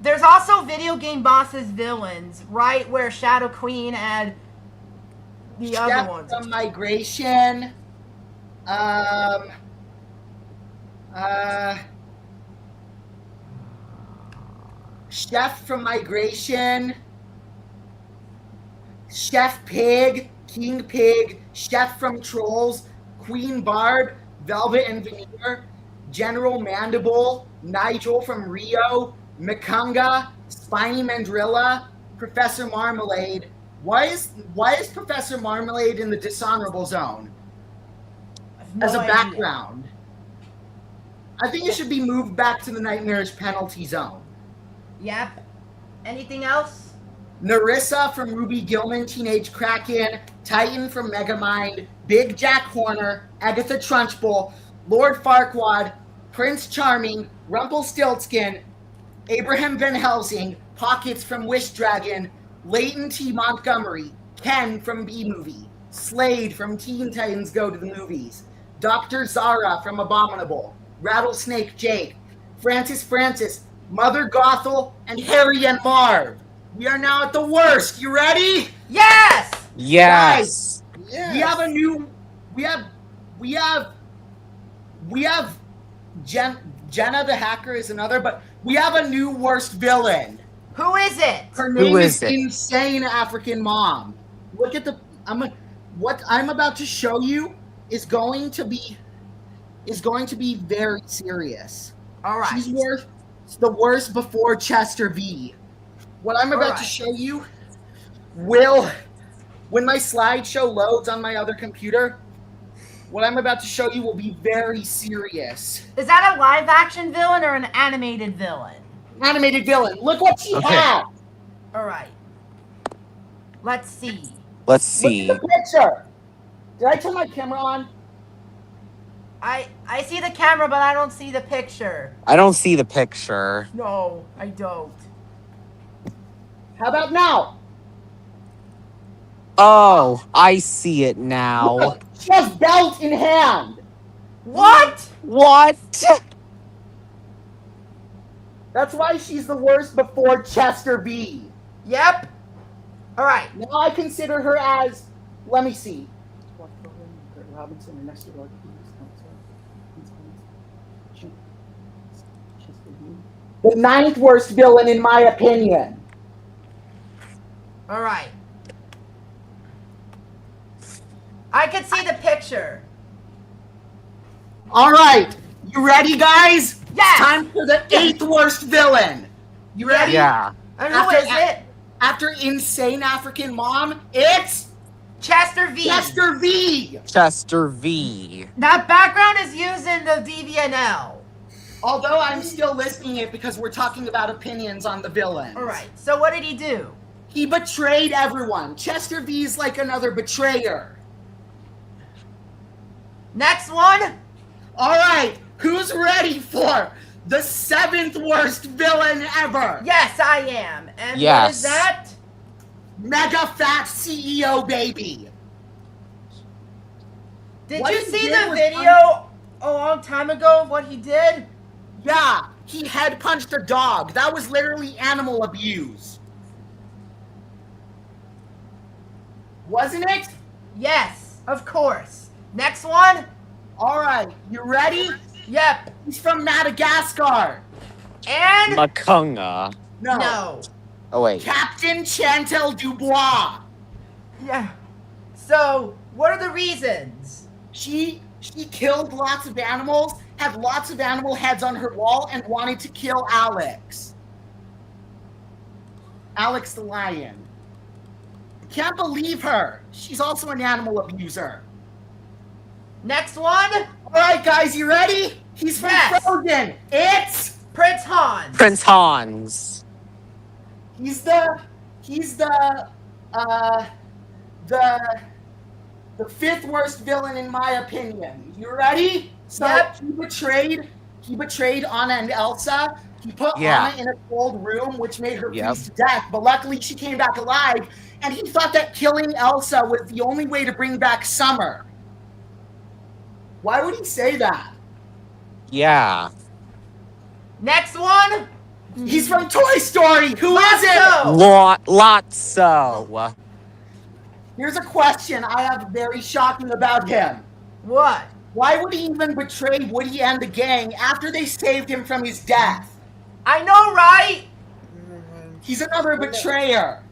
There's also Video Game Boss's villains, right where Shadow Queen had the Chef other ones. from Migration. Chef from Migration. Chef Pig, King Pig, Chef from Trolls, Queen Bard, Velvet and Veneer, General Mandible, Nigel from Rio, Makunga, Spiny Mandrilla, Professor Marmalade. Why is Professor Marmalade in the dishonorable zone I have no as a idea. background? I think it should be moved back to the nightmarish penalty zone. Yep. Anything else? Narissa from Ruby Gilman, Teenage Kraken, Titan from Megamind, Big Jack Horner, Agatha Trunchbull, Lord Farquaad, Prince Charming, Rumpelstiltskin, Abraham Van Helsing, Pockets from Wish Dragon, Leighton T. Montgomery, Ken from B-Movie, Slade from Teen Titans Go to the Movies, Dr. Zara from Abominable, Rattlesnake Jake, Francis, Mother Gothel, and Harry and Marv. We are now at the worst. You ready? Yes! Yes. Yes. We have a new. We have Jenna the hacker is another, but we have a new worst villain. Who is it? Her name is is it? Insane African Mom. Look at the. What I'm about to show you is going to be very serious. Alright. She's the worst before Chester V. What I'm about to Alright. show you will, when my slideshow loads on my other computer, what I'm about to show you will be very serious. Is that a live action villain or an animated villain? Animated villain. Look what she Okay. had. Alright. Let's see. Let's see. Look at the picture. Did I turn my camera on? I see the camera, but I don't see the picture. I don't see the picture. No, I don't. How about now? Oh, I see it now. Look, she has belt in hand. What? What? That's why she's the worst before Chester V. Yep. Alright. Now I consider her as, let me see. Robinson and Nestor the 9th worst villain in my opinion. Alright. I can see the picture. All right, you ready, guys? Yes. It's time for the 8th worst villain. You ready? Yeah. And who After- is it? After Insane African Mom, it's Chester V. Chester V. Chester V. That background is used in the DVNL. Although I'm still listing it because we're talking about opinions on the villains. Alright, so what did he do? He betrayed everyone. Chester V's like another betrayer. Next one? Alright, who's ready for the 7th worst villain ever? Yes, I am. And what Yes. is that? Mega Fat CEO Baby. Did What you he see did the was video a long time ago of what he did? Yeah, he head punched a dog. That was literally animal abuse. Wasn't it? Yes, of course. Next one? Alright, you ready? Yep. He's from Madagascar. And Makunga. no. Oh, wait. Captain Chantal Dubois. Yeah. So, what are the reasons? She killed lots of animals, had lots of animal heads on her wall, and wanted to kill Alex. Alex the lion. Can't believe her. She's also an animal abuser. Next one? Alright guys, you ready? He's from Yes. Frozen. It's Prince Hans. Prince Hans. he's the 5th worst villain in my opinion. You ready? So Yep. he betrayed Anna and Elsa. He put Yeah. Anna in a cold room, which made her Yep. freeze to death. But luckily she came back alive, and he thought that killing Elsa was the only way to bring back Summer. Why would he say that? Yeah. Next one? He's from Toy Story. Who is it? Lotso. Lotso. Here's a question I have very shocking about him. What? Why would he even betray Woody and the gang after they saved him from his death? I know, right? He's another betrayer.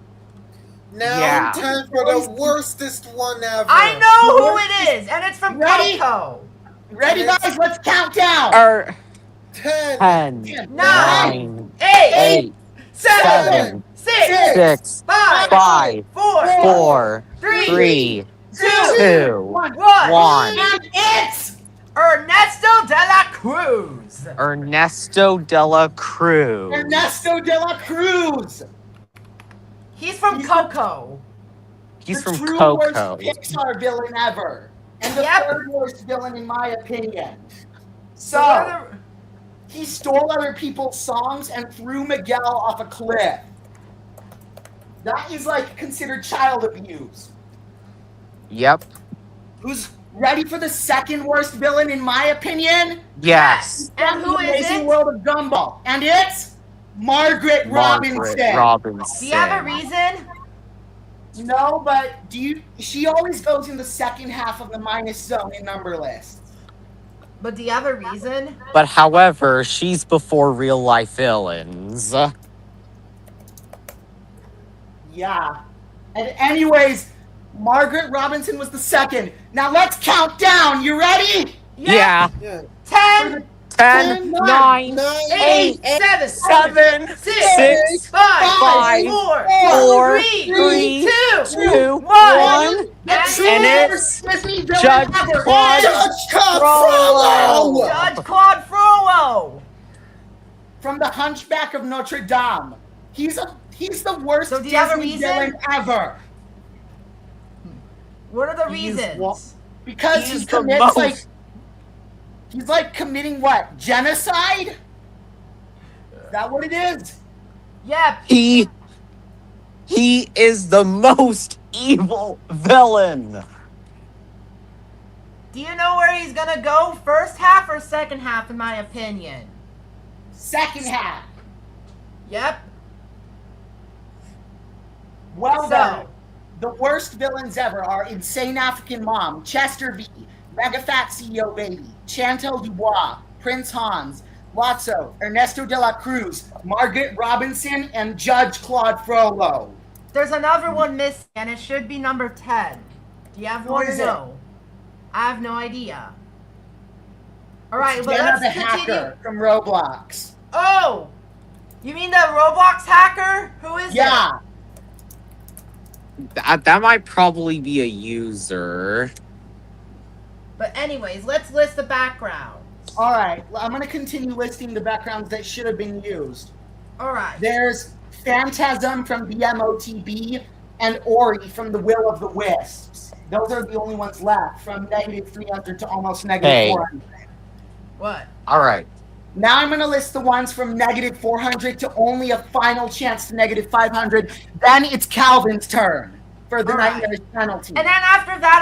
Now Yeah. time for the worstest one ever. I know who it is, and it's from Ready? Coco. Ready, guys? Let's count down. 10, 10, 9, 9, 8, 8, 7, 7, 6, 6, 5, 5, 4, 4, 3, 3, 2, 2, 1. 1. And it's Ernesto de la Cruz. Ernesto de la Cruz. Ernesto de la Cruz. He's from Coco. He's the from true Coco. worst Pixar villain ever. And the Yep. 3rd worst villain in my opinion. So what are So, he stole other people's songs and threw Miguel off a cliff. That is like considered child abuse. Yep. Who's ready for the 2nd worst villain in my opinion? Yes. And who The is Amazing it? World of Gumball. And it's Margaret Robinson. Margaret Robinson. Do you have a reason? No, but she always goes in the second half of the minus zone in number lists. But do you have a reason? But however, she's before real life villains. Yeah. And anyways, Margaret Robinson was the 2nd. Now let's count down. You ready? Yeah. yeah, 10, 10, 9, 8, 7, 7, 6, 6, 5, 5, 4, 4, 3, 3, 2, 2, 1. 1. The And true it's worst Disney villain Judge ever. Claude Judge Frollo. Frollo. Judge Claude Frollo. From the Hunchback of Notre Dame. He's the worst So do you have a Disney reason? villain ever. What are the He's reasons? Because He's he the commits most- like he's like committing what? Genocide? Is that what it is? Yep. He is the most evil villain. Do you know where he's gonna go? First half or second half, in my opinion? Second half. Yep. Well So- then, the worst villains ever are Insane African Mom, Chester V, Mega Fat CEO Baby, Chantal Dubois, Prince Hans, Lotso, Ernesto de la Cruz, Margaret Robinson, and Judge Claude Frollo. There's another one missing, and it should be number 10. Do you have Who one or is it? no? I have no idea. Alright, but Jenna let's the continue. hacker from Roblox. Oh! You mean the Roblox hacker? Who is it? Yeah. That might probably be a user. But anyways, let's list the backgrounds. All right, I'm going to continue listing the backgrounds that should have been used. All right. There's Phantasm from BMOTB and Ori from The Will of the Wisps. Those are the only ones left from negative 300 to almost negative Hey. 400. What? All right. Now I'm going to list the ones from negative 400 to only a final chance to negative 500. Then it's Calvin's turn for the All right. Nightmares penalty. And then after that,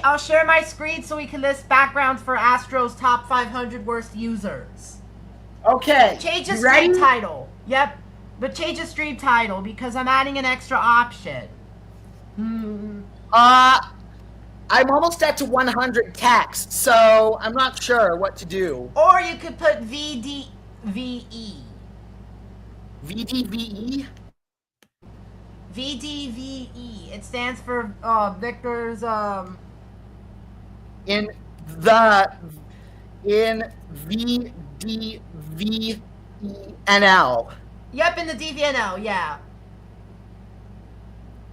I'll share my screen so we can list backgrounds for Astro's top 500 worst users. Okay. Change the you ready? stream title. Yep. But change the stream title because I'm adding an extra option. I'm almost at to 100 text, so I'm not sure what to do. Or you could put VDVE. VDVE? VDVE. It stands for Victor's In VDVENL. Yep, in the DVNL, yeah.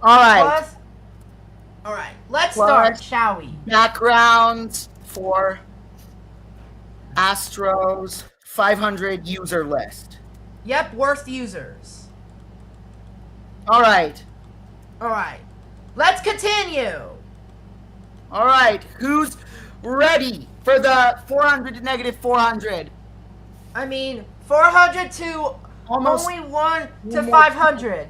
All right. Plus, all right, let's Plus- start, shall we? Backgrounds for Astro's 500 user list. Yep, worst users. All right. All right, let's continue. All right. Who's ready for the 400 to negative 400? I mean, 400 to Almost only 1 to more. 500.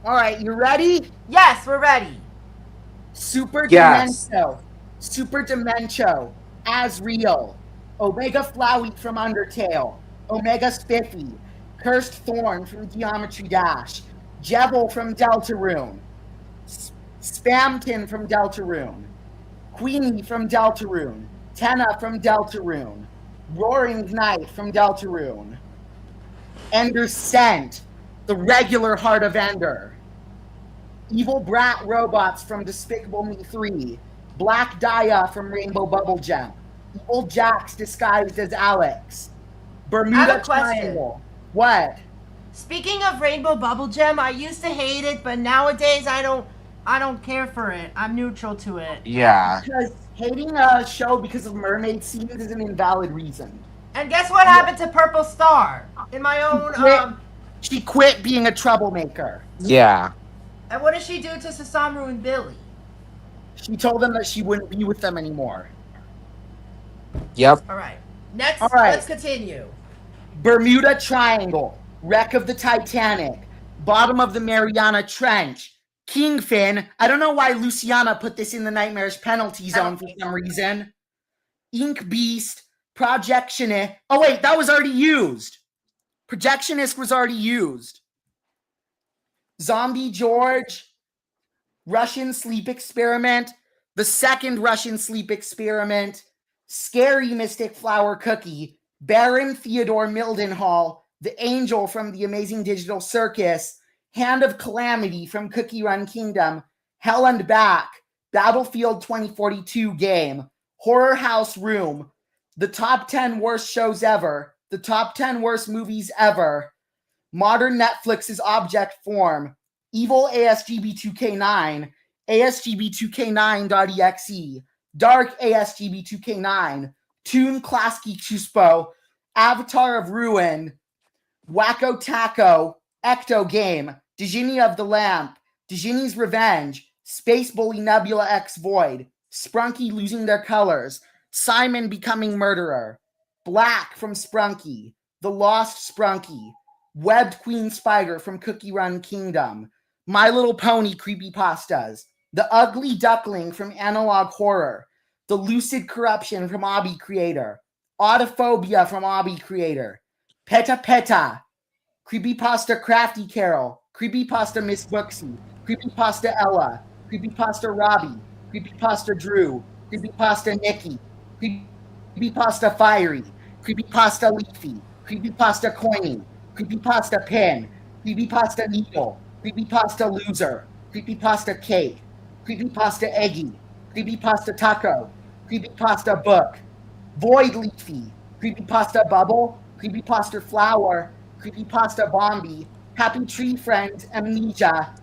All right. You ready? Yes, we're ready. Super Yes. Demento. Super Demento. Asriel. Omega Flowey from Undertale. Omega Spiffy. Cursed Thorn from Geometry Dash. Jebel from Deltarune. Spamton from Deltarune. Queenie from Deltarune. Tenna from Deltarune. Roaring Knight from Deltarune. Ender Scent. The regular Heart of Ender. Evil Brat Robots from Despicable Me 3. Black Daya from Rainbow Bubble Gem. Evil Jax disguised as Alex. I Bermuda have a question. Triangle. What? Speaking of Rainbow Bubble Gem, I used to hate it, but nowadays I don't care for it. I'm neutral to it. Yeah. Because hating a show because of mermaid scenes is an invalid reason. And guess what happened to Purple Star? In my own She quit being a troublemaker. Yeah. and what did she do to Sasamu and Billy? She told them that she wouldn't be with them anymore. Yep. All right. Next, All right. let's continue. Bermuda Triangle. Wreck of the Titanic. Bottom of the Mariana Trench. Kingfin. I don't know why Luciana put this in the Nightmares penalty zone for some reason. Ink Beast. Projectionist. Oh wait, that was already used. Projectionist was already used. Zombie George. Russian Sleep Experiment. The second Russian Sleep Experiment. Scary Mystic Flower Cookie. Baron Theodore Mildenhall. The Angel from the Amazing Digital Circus. Hand of Calamity from Cookie Run Kingdom. Hell and Back. Battlefield 2042 game. Horror House Room. The top 10 worst shows ever. The top 10 worst movies ever. Modern Netflix's Object Form. Evil ASGB2K9. ASGB2K9.exe. Dark ASGB2K9. Toon Klasky Chuspo. Avatar of Ruin. Wacko Taco. Ecto Game. Djinni of the Lamp. Djinni's Revenge. Space Bully Nebula X Void. Sprunky Losing Their Colors. Simon Becoming Murderer. Black from Sprunky. The Lost Sprunky. Webbed Queen Spider from Cookie Run Kingdom. My Little Pony Creepypastas. The Ugly Duckling from Analog Horror. The Lucid Corruption from Obby Creator. Autophobia from Obby Creator. Peta Peta. Creepypasta Crafty Carol. Creepypasta Miss Booksy. Creepypasta Ella. Creepypasta Robbie. Creepypasta Drew. Creepypasta Nikki. Creepypasta Fiery. Creepypasta Leafy. Creepypasta Coiny. Creepypasta Pin. Creepypasta Needle. Creepypasta Loser. Creepypasta Cake. Creepypasta Eggy. Creepypasta Taco. Creepypasta Book. Void Leafy. Creepypasta Bubble. Creepypasta Flower. Creepypasta Bombi. Happy Tree Friend. Amnesia.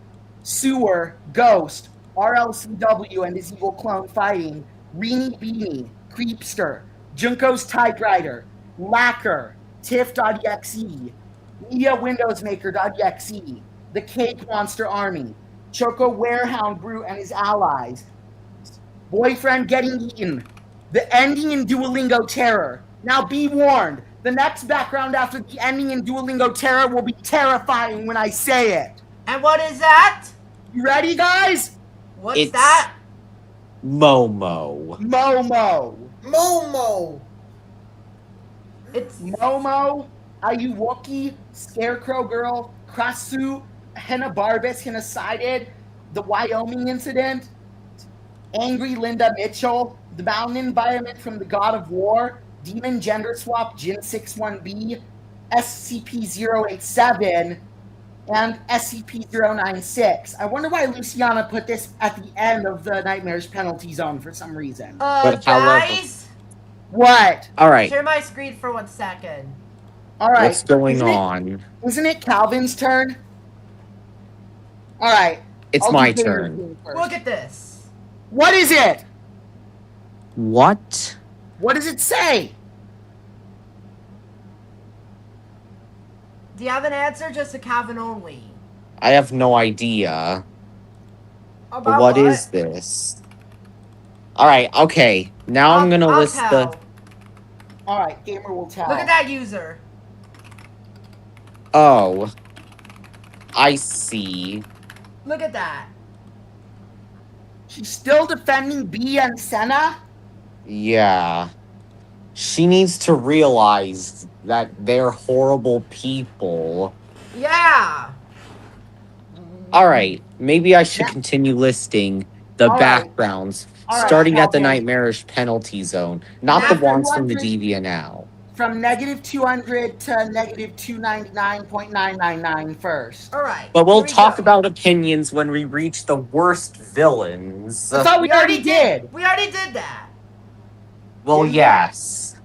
Sewer. Ghost. RLCW and his evil clone fighting. Reenie Beanie. Creepster. Junko's typewriter, Lacquer, Tiff.exe, Media Windows Maker.exe, the Cake Monster Army, Choco Warehound Brew and his allies, Boyfriend Getting Eaten, the ending in Duolingo Terror. Now be warned, the next background after the ending in Duolingo Terror will be terrifying when I say it. And what is that? You ready, guys? What's It's- that? Momo. Momo. Momo. It's Momo, Ayuwoki, Scarecrow Girl, Krasu, Henna-Barbus, Henna-Sided, the Wyoming Incident, Angry Linda Mitchell, the Mountain Environment from the God of War, Demon Gender Swap, Jin 61B, SCP-087, and SCP-096. I wonder why Luciana put this at the end of the Nightmares Penalty Zone for some reason. But however- guys, What? All right. share my screen for 1 second. All right. What's going Isn't it- on? Isn't it Calvin's turn? All right. It's I'll my do Vader's turn. thing first. Look at this. What is it? What? What does it say? Do you have an answer? Just a Calvin only. I have no idea. About What is this? All right. Okay. Now I'm gonna I'll list tell. the. All right, gamer will tell. Look at that user. Oh. I see. Look at that. She's still defending B and Senna? Yeah. She needs to realize that they're horrible people. Yeah. All right. Maybe I should continue listing the All right. backgrounds, All right, starting at the okay. nightmarish penalty zone, not the After ones from the 100 DVNL. From negative 200 to negative 299.999 first. All right. But we'll here we talk go. about opinions when we reach the worst villains. I thought we already did. We already did that. Well, yes.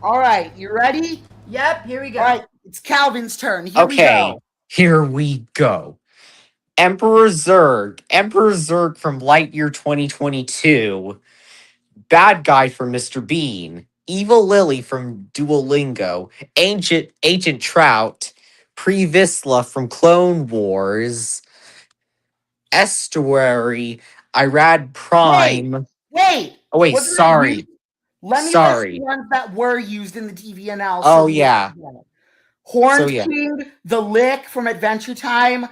All right, you ready? Yep. Here we go. All right, it's Calvin's turn. Here we Okay, go. here we go. Emperor Zurg from Lightyear 2022, bad guy from Mr. Bean, Evil Lily from Duolingo, Agent Trout, Pre Vizsla from Clone Wars, Estuary, Irad Prime. Wait. Oh wait, wasn't that sorry. used? Let me Sorry. list the ones that were used in the DVNL. Oh, yeah. Horned So, yeah. King, The Lick from Adventure Time,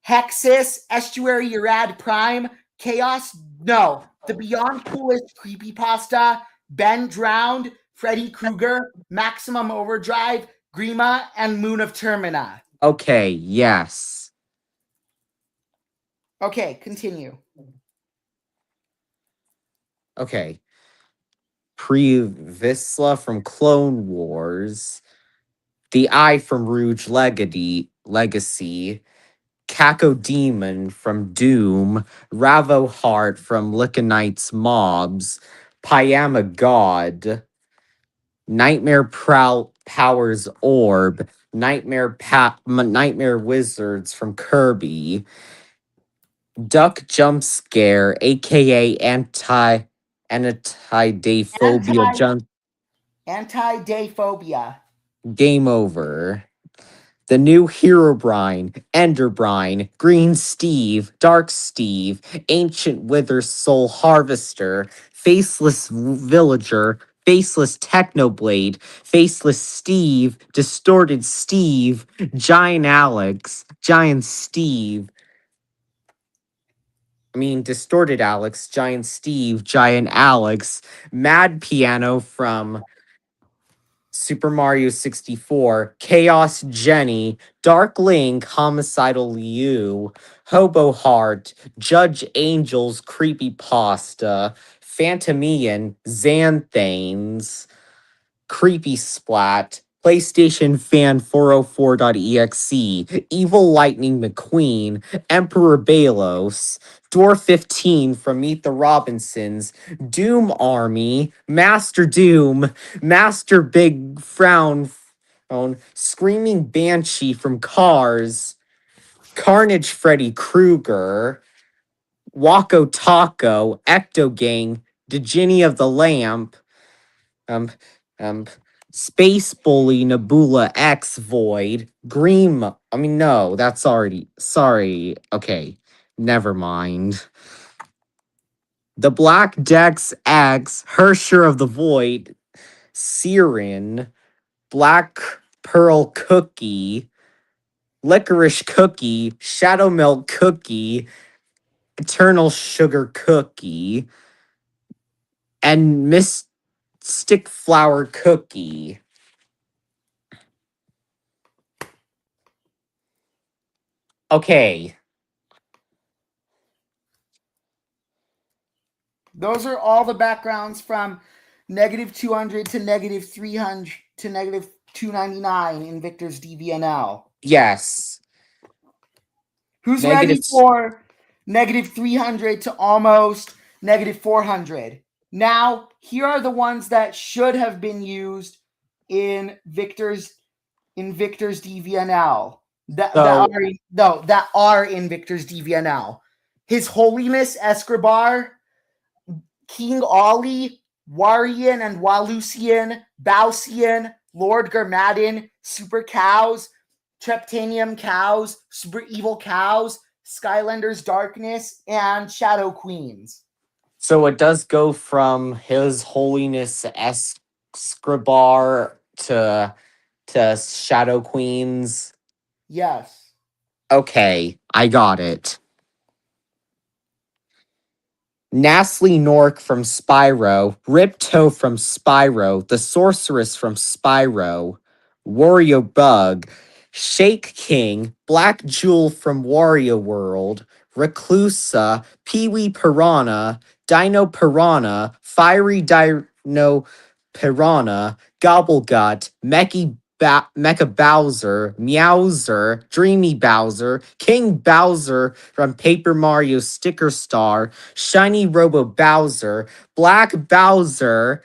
Hexus, Estuary Urad Prime, Chaos, no, The Beyond Coolest Creepypasta, Ben Drowned, Freddy Krueger, Maximum Overdrive, Grima, and Moon of Termina. Okay, yes. Okay, continue. Okay. Pre Vizsla from Clone Wars, the Eye from Rouge Legacy, Kako Demon from Doom, Ravo Heart from Lycanite's Mobs, Pyama God, Nightmare Powers Orb, Nightmare Wizards from Kirby, Duck Jump Scare, aka Anti-Dayphobia Anti-Dayphobia. Game Over. The new Herobrine, Enderbrine, Green Steve, Dark Steve, Ancient Wither Soul Harvester, Faceless Villager, Faceless Technoblade, Faceless Steve, Distorted Steve, Giant Alex, Giant Steve. Distorted Alex, Giant Steve, Giant Alex, Mad Piano from Super Mario 64, Chaos Jenny, Dark Link, Homicidal Liu, Hobo Heart, Judge Angel's Creepy Pasta, Phantomian, Xanthanes, Creepy Splat, PlayStation Fan 404.exe, Evil Lightning McQueen, Emperor Balos, Dwarf 15 from Meet the Robinsons, Doom Army, Master Doom, Master Big Frown, Screaming Banshee from Cars, Carnage Freddy Krueger, Wako Taco, Ecto Gang, Dejini of the Lamp, um, um, Space Bully Nebula X Void, I mean, no, that's already. Sorry. Okay, never mind. The Black Dex X, Hersher of the Void, Siren, Black Pearl Cookie, Licorice Cookie, Shadow Milk Cookie, Eternal Sugar Cookie, and Mystic Flower Cookie. Okay. Those are all the backgrounds from -200 to -300 to -299 in Victor's DVNL. Yes. Who's Negative. ready for -300 to almost -400? Now, here are the ones that should have been used in Victor's DVNL. That are in Victor's DVNL. His Holiness Escobar, King Ollie, Warian and Walucian, Bausian, Lord Garmadin, Super Cows, Treptanium Cows, Super Evil Cows, Skylander's Darkness, and Shadow Queens. So it does go from His Holiness Escribar to Shadow Queens. Yes. Okay, I got it. Nastly Nork from Spyro, Ripto from Spyro, the Sorceress from Spyro, Wario Bug, Shake King, Black Jewel from Wario World, Reclusa, Pee-wee Piranha, Dino Piranha, Fiery Dino Piranha, Gobblegut, Mecha Bowser, Meowser, Dreamy Bowser, King Bowser from Paper Mario Sticker Star, Shiny Robo Bowser, Black Bowser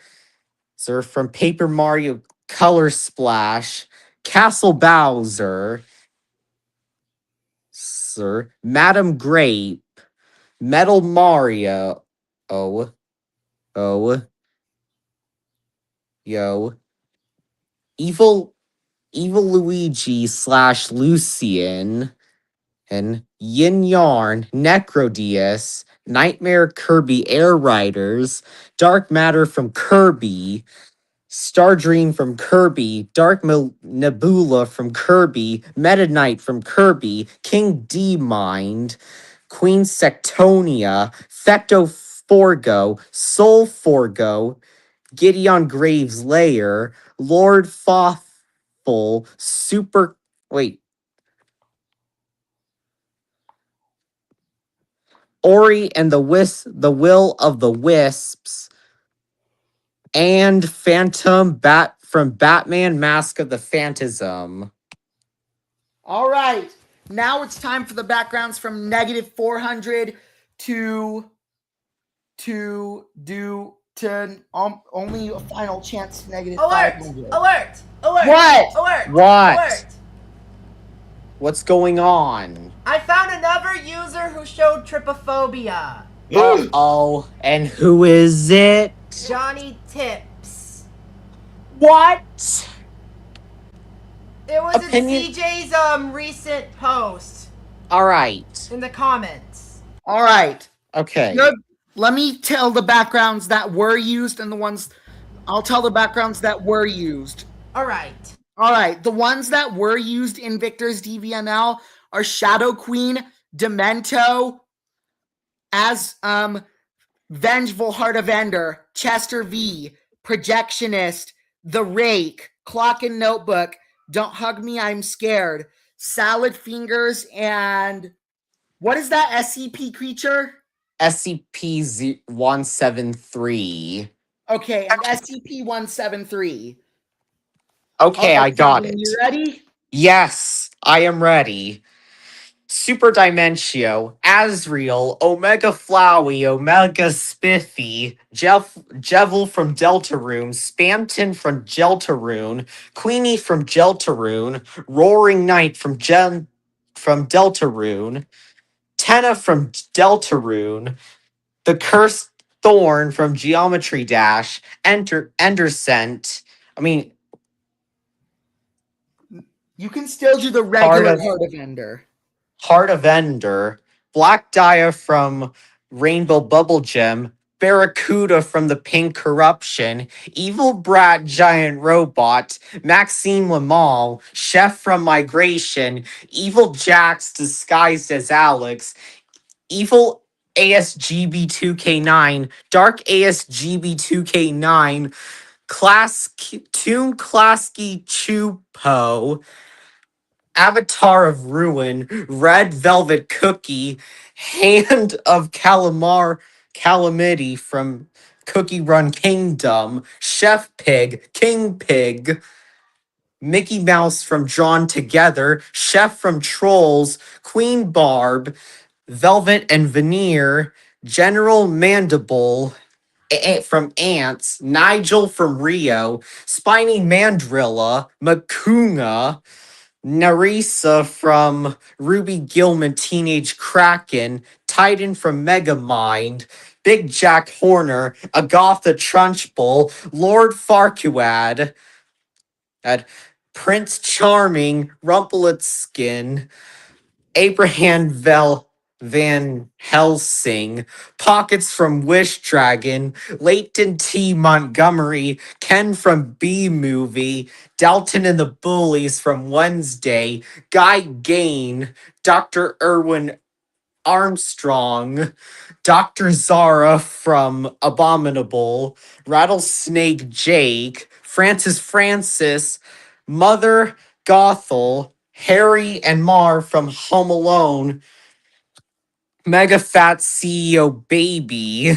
from Paper Mario Color Splash, Castle Bowser, Madam Grape, Metal Mario, oh, oh, yo, Evil Luigi / Lucian, and Yin Yarn, Necrodius, Nightmare Kirby Air Riders, Dark Matter from Kirby, Star Dream from Kirby, Nebula from Kirby, Meta Knight from Kirby, King D Mind, Queen Sectonia, Thecto Forgo, Soul Forgo, Gideon Graves Lair, Lord Fothful, Super. Wait. Ori and the Will of the Wisps, and Phantom Bat from Batman Mask of the Phantasm. All right. Now it's time for the backgrounds from -400 to only a final chance to -500. Alert! Alert! What? Alert! What? Alert! What's going on? I found another user who showed trypophobia. Oh, and who is it? Johnny Tips. What? It was Opinion- in CJ's recent post All right. in the comments. All right. Okay. Good. Let me tell the backgrounds that were used and the ones I'll tell the backgrounds that were used. All right. All right. The ones that were used in Victor's DVNL are Shadow Queen, Demento, as Vengeful Heart of Ender, Chester V, Projectionist, The Rake, Clock and Notebook, Don't Hug Me, I'm Scared, Salad Fingers, and what is that SCP creature? SCP-173. Okay, and SCP-173. Okay, I got Kevin, it. you ready? Yes, I am ready. Super Dimentio, Asriel, Omega Flowey, Omega Spiffy, Jevil from Deltarune, Spamton from Deltarune, Queenie from Deltarune, Roaring Knight from Deltarune, Tenna from Deltarune, The Cursed Thorn from Geometry Dash, Endercent. I mean, You can still do the Heart regular of Heart of Ender. Heart of Ender, Black Dia from Rainbow Bubble Gem, Barracuda from the Pink Corruption, Evil Brat Giant Robot, Maxime Lamal, Chef from Migration, Evil Jax disguised as Alex, Evil ASGB2K9, Dark ASGB2K9, Toon Klasky Chupo, Avatar of Ruin, Red Velvet Cookie, Hand of Calamity from Cookie Run Kingdom, Chef Pig, King Pig, Mickey Mouse from Drawn Together, Chef from Trolls, Queen Barb, Velvet and Veneer, General Mandible from Ants, Nigel from Rio, Spiny Mandrilla, Makunga, Narisa from Ruby Gilman Teenage Kraken, Titan from Megamind, Big Jack Horner, Agatha Trunchbull, Lord Farquaad, Prince Charming, Rumpelstiltskin, Abraham Van Helsing, Pockets from Wish Dragon, Leighton T. Montgomery, Ken from B Movie, Dalton and the Bullies from Wednesday, Guy Gain, Dr. Irwin Armstrong, Dr. Zara from Abominable, Rattlesnake Jake, Francis, Mother Gothel, Harry and Mar from Home Alone, Mega Fat CEO Baby,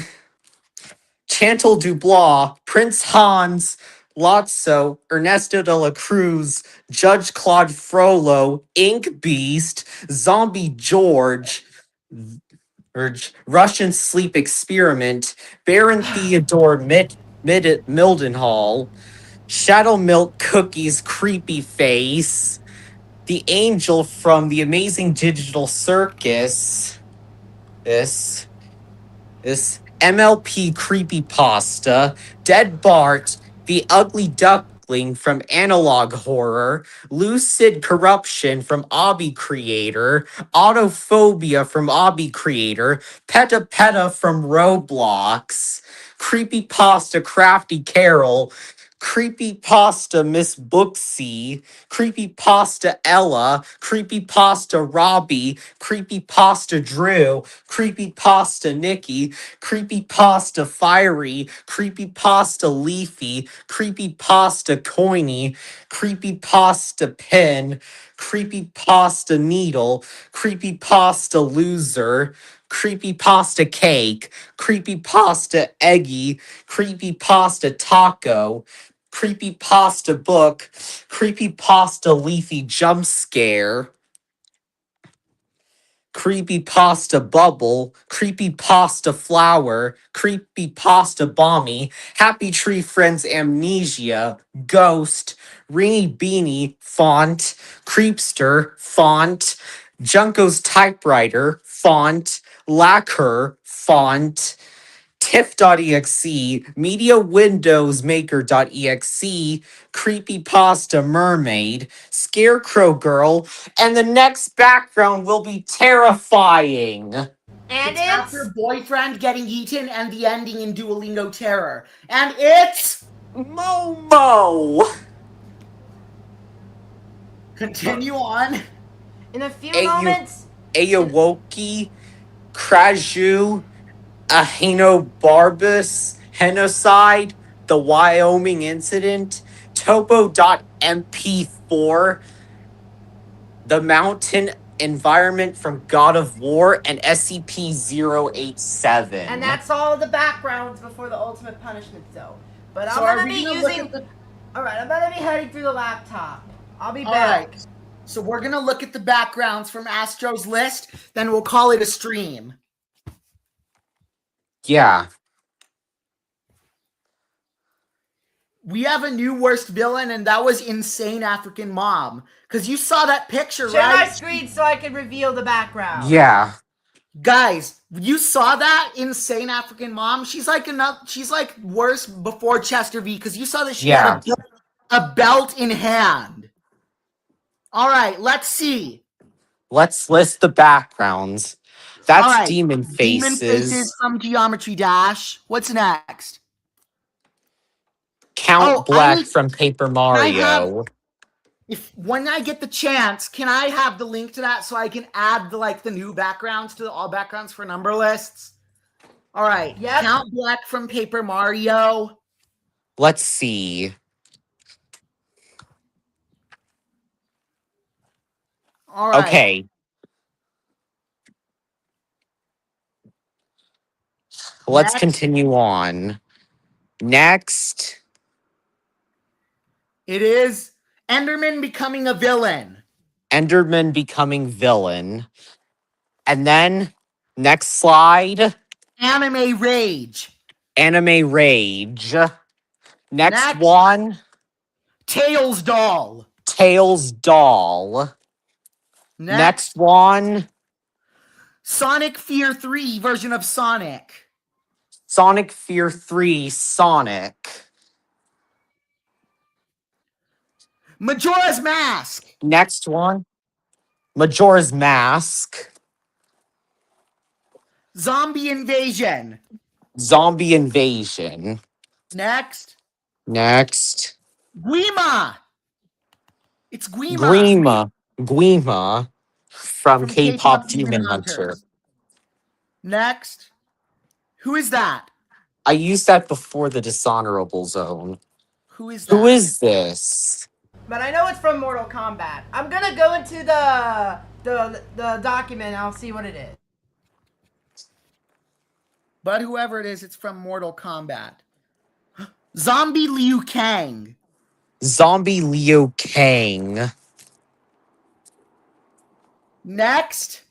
Chantal Dubois, Prince Hans, Lotso, Ernesto de la Cruz, Judge Claude Frollo, Ink Beast, Zombie George, Russian Sleep Experiment, Baron Theodore Mildenhall, Shadow Milk Cookies Creepy Face, the Angel from the Amazing Digital Circus, this MLP Creepypasta, Dead Bart, the Ugly Duckling from Analog Horror, Lucid Corruption from Obby Creator, Autophobia from Obby Creator, Peta from Roblox, Creepypasta Crafty Carol, Creepypasta Miss Booksy, Creepypasta Ella, Creepypasta Robbie, Creepypasta Drew, Creepypasta Nikki, Creepypasta Fiery, Creepypasta Leafy, Creepypasta Coiny, Creepypasta Pin, Creepypasta Needle, Creepypasta Loser, Creepypasta Cake, Creepypasta Eggy, Creepypasta Taco, Creepypasta Book, Creepypasta Leafy Jump Scare, Creepypasta Bubble, Creepypasta Flower, Creepypasta Bommy, Happy Tree Friends Amnesia, Ghost, Ringy Beanie, Font, Creepster, Font, Junko's Typewriter, Font, Lacquer, Font, TIFF.exe, Media Windows Maker.exe, Creepypasta Mermaid, Scarecrow Girl, and the next background will be terrifying. And It's after Boyfriend getting eaten and the ending in Duolingo Terror. And it's Momo! continue on. in a few Ayu- moments. Aowoki, Kraju, Ahenobarbius, Genocide, The Wyoming Incident, Topo.mp4, The Mountain Environment from God of War, and SCP-087. And that's all the backgrounds before the ultimate punishment, though. But So I'm are gonna we be gonna look using. at the... Alright, I'm gonna be heading through the laptop. I'll be All back. right. So we're gonna look at the backgrounds from Astro's list, then we'll call it a stream. Yeah. We have a new worst villain, and that was Insane African Mom. Because you saw that picture, Share my right? screen so I can reveal the background. Yeah. Guys, you saw that insane African mom? She's like worse before Chester V because you saw that she had a belt in hand. All right, let's see. Let's list the backgrounds. That's All right. Demon Demon Faces. Faces from Geometry Dash. What's next? Count Black from Paper Mario. When I get the chance, can I have the link to that so I can add the new backgrounds to the all backgrounds for number lists? All right. Yep. Count Black from Paper Mario. Let's see. All right. Okay. Let's continue on. Next. It is Enderman becoming a villain. Enderman becoming villain. And then, next slide. Anime Rage. Anime Rage. Next one. Tails Doll. Tails Doll. Next one. Sonic Fear 3 version of Sonic. Sonic Fear 3 Sonic. Majora's Mask. Next one. Majora's Mask. Zombie Invasion. Zombie Invasion. Next. Guima. It's Guima. Guima from K-pop Demon Hunter. Next. Who is that? I used that before the dishonorable zone. Who is that? Who is this? But I know it's from Mortal Kombat. I'm gonna go into the document and I'll see what it is. But whoever it is, it's from Mortal Kombat. Zombie Liu Kang. Zombie Liu Kang. Next.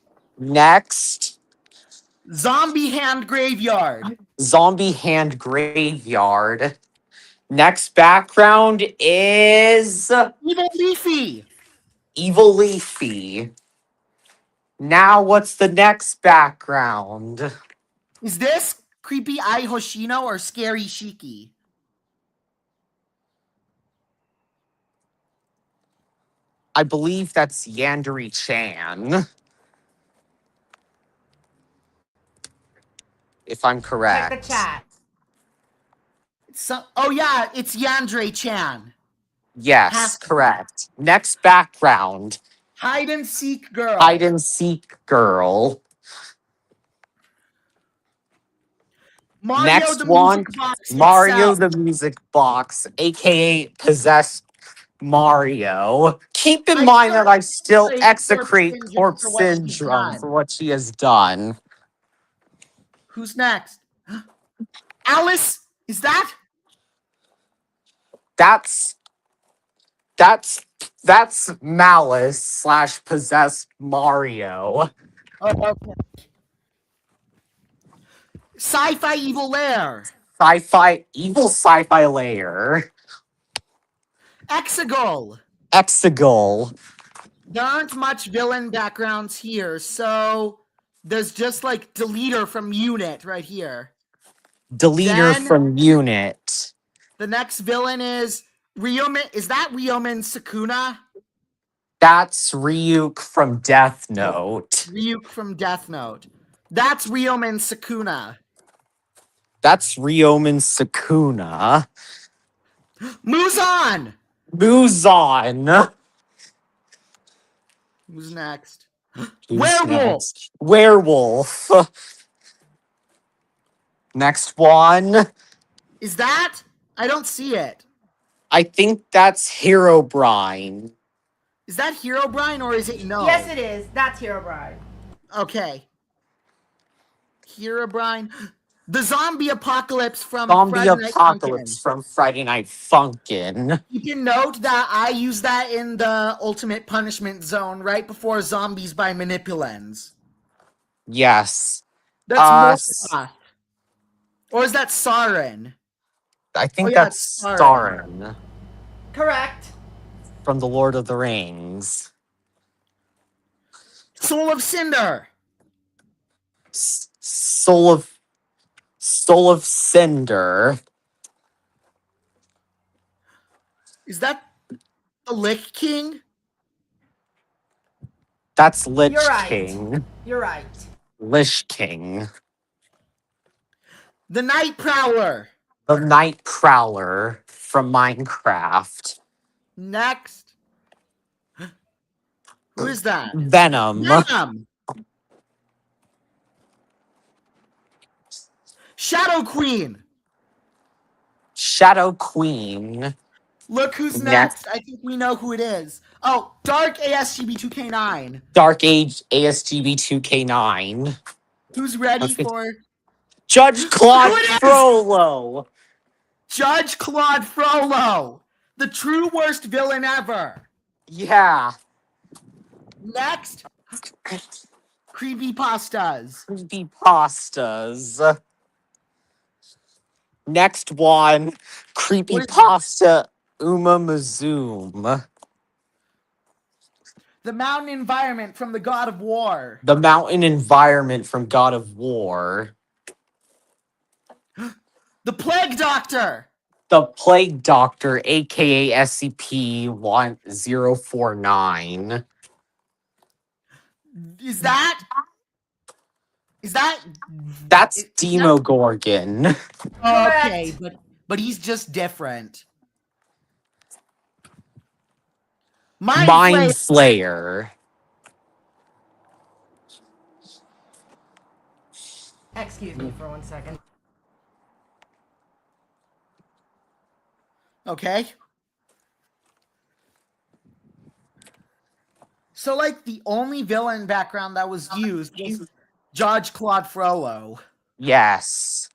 Zombie Hand Graveyard. Zombie Hand Graveyard. Next background is Evil Leafy. Evil Leafy. Now what's the next background? Is this Creepy Eye Hoshino or Scary Shiki? I believe that's Yandere-chan. If I'm correct. Check the chat. Oh yeah, it's Yandere-chan. Yes, correct. Next background. Hide and Seek Girl. Hide and Seek Girl. Mario Next the one, Music Box Mario itself. the Music Box, aka Possessed Mario. Keep in mind that I still execrate Corpse Syndrome for what she has done. Who's next? Alice? Is that? That's Malice / Possessed Mario. Oh, okay. Sci-Fi Evil Lair. Evil sci-fi layer. Exegol. There aren't much villain backgrounds here, so there's just Deleter from Unit right here. Deleter from Unit. The next villain is Ryomen. Is that Ryomen Sukuna? That's Ryuk from Death Note. That's Ryomen Sukuna. Muzan. Who's next? Werewolf. Next one. Is that? I don't see it. I think that's Herobrine. Is that Herobrine or is it no? Yes, it is. That's Herobrine. Okay. Herobrine. The Zombie Apocalypse from Friday Night Funkin'. You can note that I use that in the Ultimate Punishment Zone right before Zombies by Manipulans. Yes. That's Morgoth. Or is that Sauron? I think that's Sauron. Correct. From the Lord of the Rings. Soul of Cinder. Soul of Cinder. Is that the Lick King? That's Lich You're right. King. You're right. Lich King. The Night Prowler. The Night Prowler from Minecraft. Next. Who is that? Venom. Venom. Shadow Queen. Shadow Queen. Look who's Next. next. I think we know who it is. Oh, Dark ASGB2K9. Dark Age ASGB 2K9. Who's ready Okay. for Judge Look Claude who it is! Frollo. Judge Claude Frollo, the true worst villain ever. Yeah. Next, creepypastas. Creepy pastas. Next one. Creepy What is pasta Uma Mazoom. the mountain environment from the God of War? The mountain environment from God of War. The Plague Doctor. The Plague Doctor, aka SCP-1049. Is that? Is that? That's is that- Demogorgon. Okay, Correct. but he's just different. Mind Mind Flayer. Flayer. Excuse me for 1 second. Okay. So, like, the only villain background that was used was Judge Claude Frollo. Yes.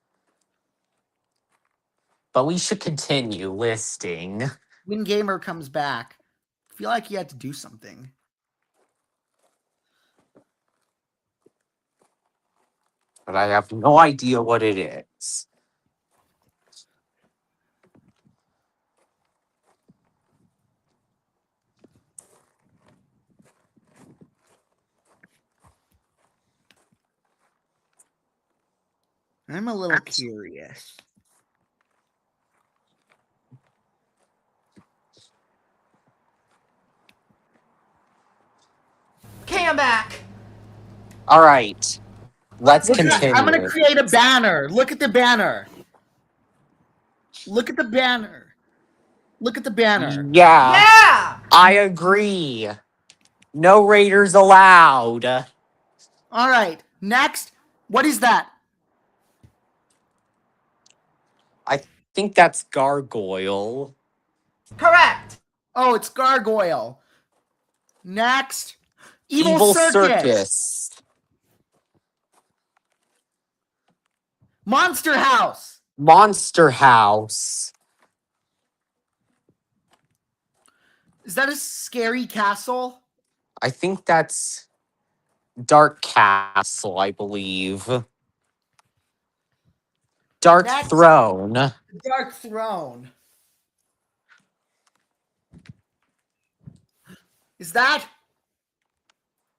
But we should continue listing. When Gamer comes back, I feel like he had to do something. But I have no idea what it is. I'm a little curious. Okay, I'm back. All right. Let's Look, continue. I'm going to create a banner. Look at the banner. Look at the banner. Look at the banner. Yeah! I agree. No raiders allowed. All right. Next. What is that? I think that's Gargoyle. Correct. Oh, it's Gargoyle. Next. Evil Circus. Circus. Monster House. Monster House. Is that a scary castle? I think that's Dark Castle, I believe. Dark Next. Throne. Dark Throne. Is that?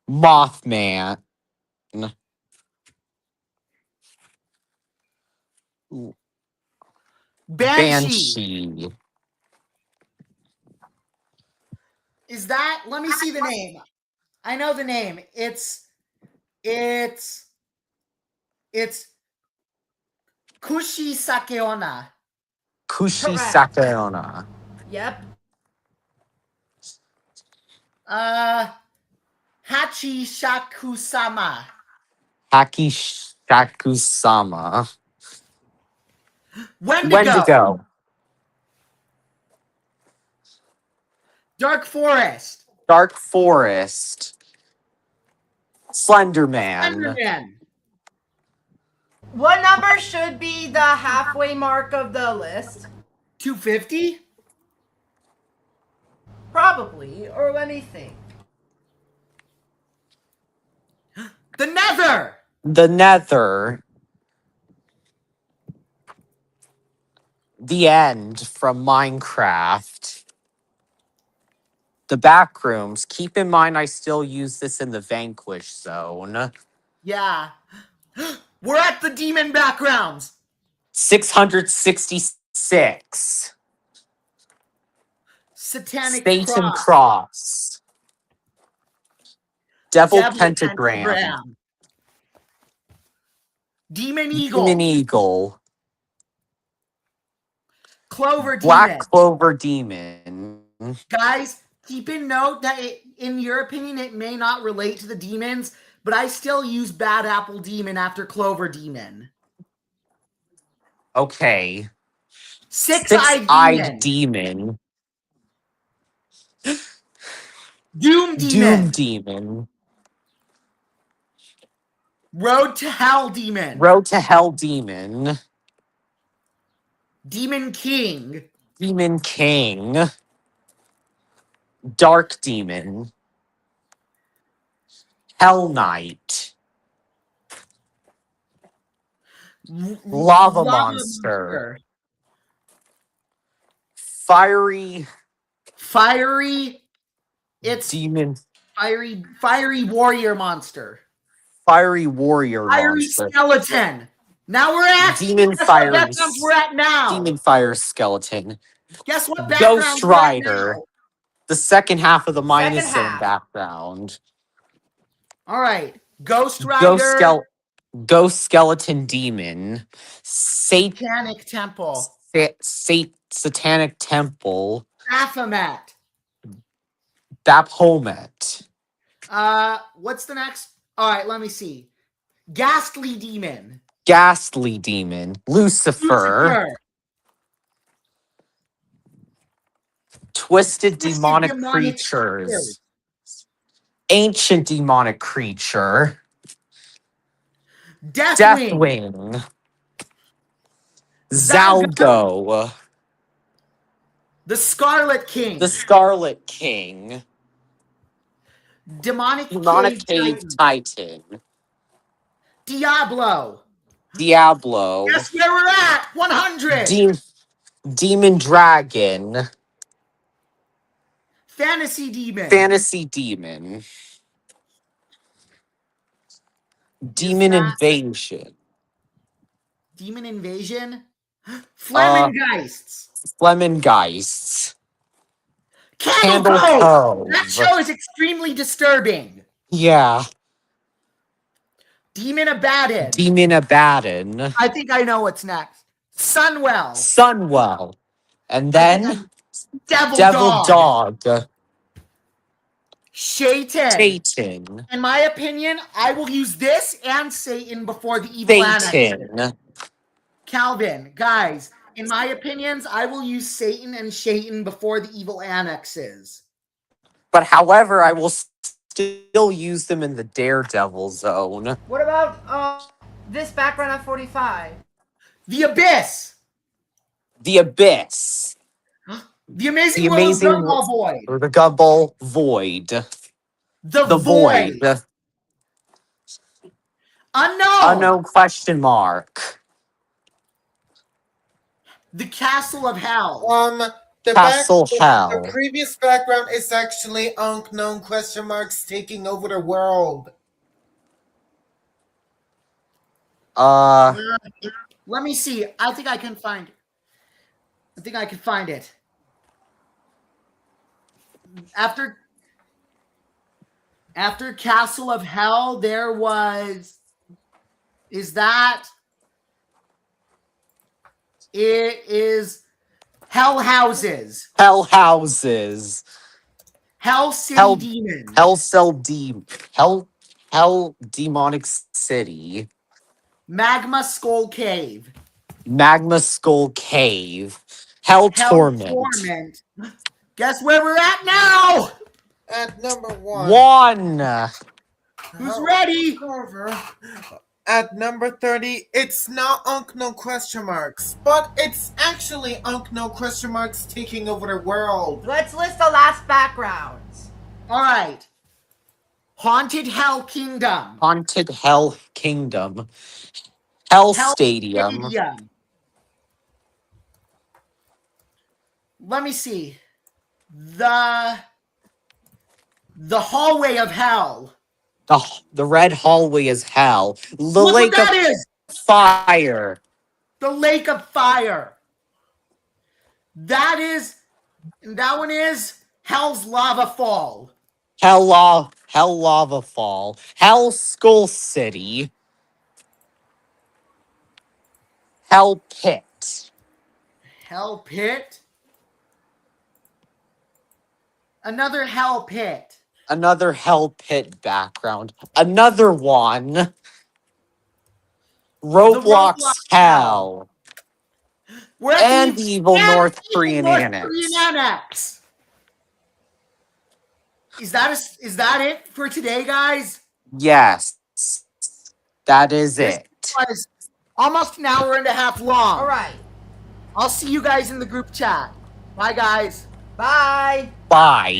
Mothman. Banshee. Is that? Let me see the name. I know the name. It's Kushi Sakeona. Kushi Correct. Sakeona. Yep. Hachi Shakusama. Haki Shakusama. Wendigo. Dark Forest. Dark Forest. Slenderman. Slenderman. What number should be the halfway mark of the list? 250? Probably. Or let me think. The Nether. The Nether. The End from Minecraft. The Backrooms. Keep in mind I still use this in the Vanquish zone. Yeah. We're at the demon backgrounds. 666. Satanic Satan cross. cross. Devil Devil pentagram. Demon Demon eagle. eagle. Clover Black demon. clover demon. Guys, keep in note that in your opinion, it may not relate to the demons, but I still use bad apple demon after clover demon. Okay. Six-eyed demon. demon. Doom Doom demon. demon. Road to hell demon. Road to hell demon. Demon king. Demon king. Dark demon. Hell knight. Lava monster. Fiery. It's demon. fiery warrior monster. Fiery warrior Fiery monster. skeleton. Now we're at Demon guess fire. what backgrounds we're at now. Demon fire skeleton. Guess what backgrounds Ghost we're at Rider. now? The second half of the minus Second zone half. background. All right. Ghost Rider. Ghost skeleton demon. Satanic temple. Satanic temple. Baphomet. Baphomet. What's the next? All right, let me see. Ghastly demon. Ghastly demon. Lucifer. Twisted demonic creatures. Ancient demonic creature. Deathwing. Zalgo. The Scarlet King. The Scarlet King. Demonic Cave Titan. Diablo. Diablo. Guess where we're at? 100. Demon Dragon. Fantasy demon. Fantasy demon. Demon invasion. Demon invasion. Flamengeists. Flamengeists. Candle Cove. That show is extremely disturbing. Yeah. Demon Abaddon. Demon Abaddon. I think I know what's next. Sunwell. Sunwell. And then Devil Dog. Satan. In my opinion, I will use this and Satan before the evil annexes. Calvin, guys, in my opinions, I will use Satan and Shaitan before the evil annexes. But however, I will still use them in the Daredevil zone. What about this background at 45? The Abyss. The Abyss. The Amazing Gumball Void. Or the Gumball Void. The Void. Unknown question mark. The Castle of Hell. The previous background is actually unknown question marks taking over the world. Let me see. I think I can find it. After Castle of Hell, there was. It is Hell Houses. Hell Houses. Hell City Demon. Hell Demonic City. Magma Skull Cave. Magma Skull Cave. Hell Torment. Guess where we're at now? At number 1. Who's ready? At number 30, it's not unknown question marks, but it's actually unknown question marks taking over the world. Let's list the last backgrounds. All right. Haunted Hell Kingdom. Hell Stadium. Let me see. The Hallway of Hell. The red hallway is hell. The Look what lake of that is! fire. The Lake of Fire. That one is Hell's Lava Fall. Hell lava fall. Hell skull city. Hell pit. Hell Pit. Another Hell Pit. Another hell pit background. Another one. Roblox Roblox hell. We're at And the evil North Korean North annex. Korean annex. Is that it for today, guys? Yes. That is This it. was almost an hour and a half long. All right. I'll see you guys in the group chat. Bye, guys. Bye. Bye.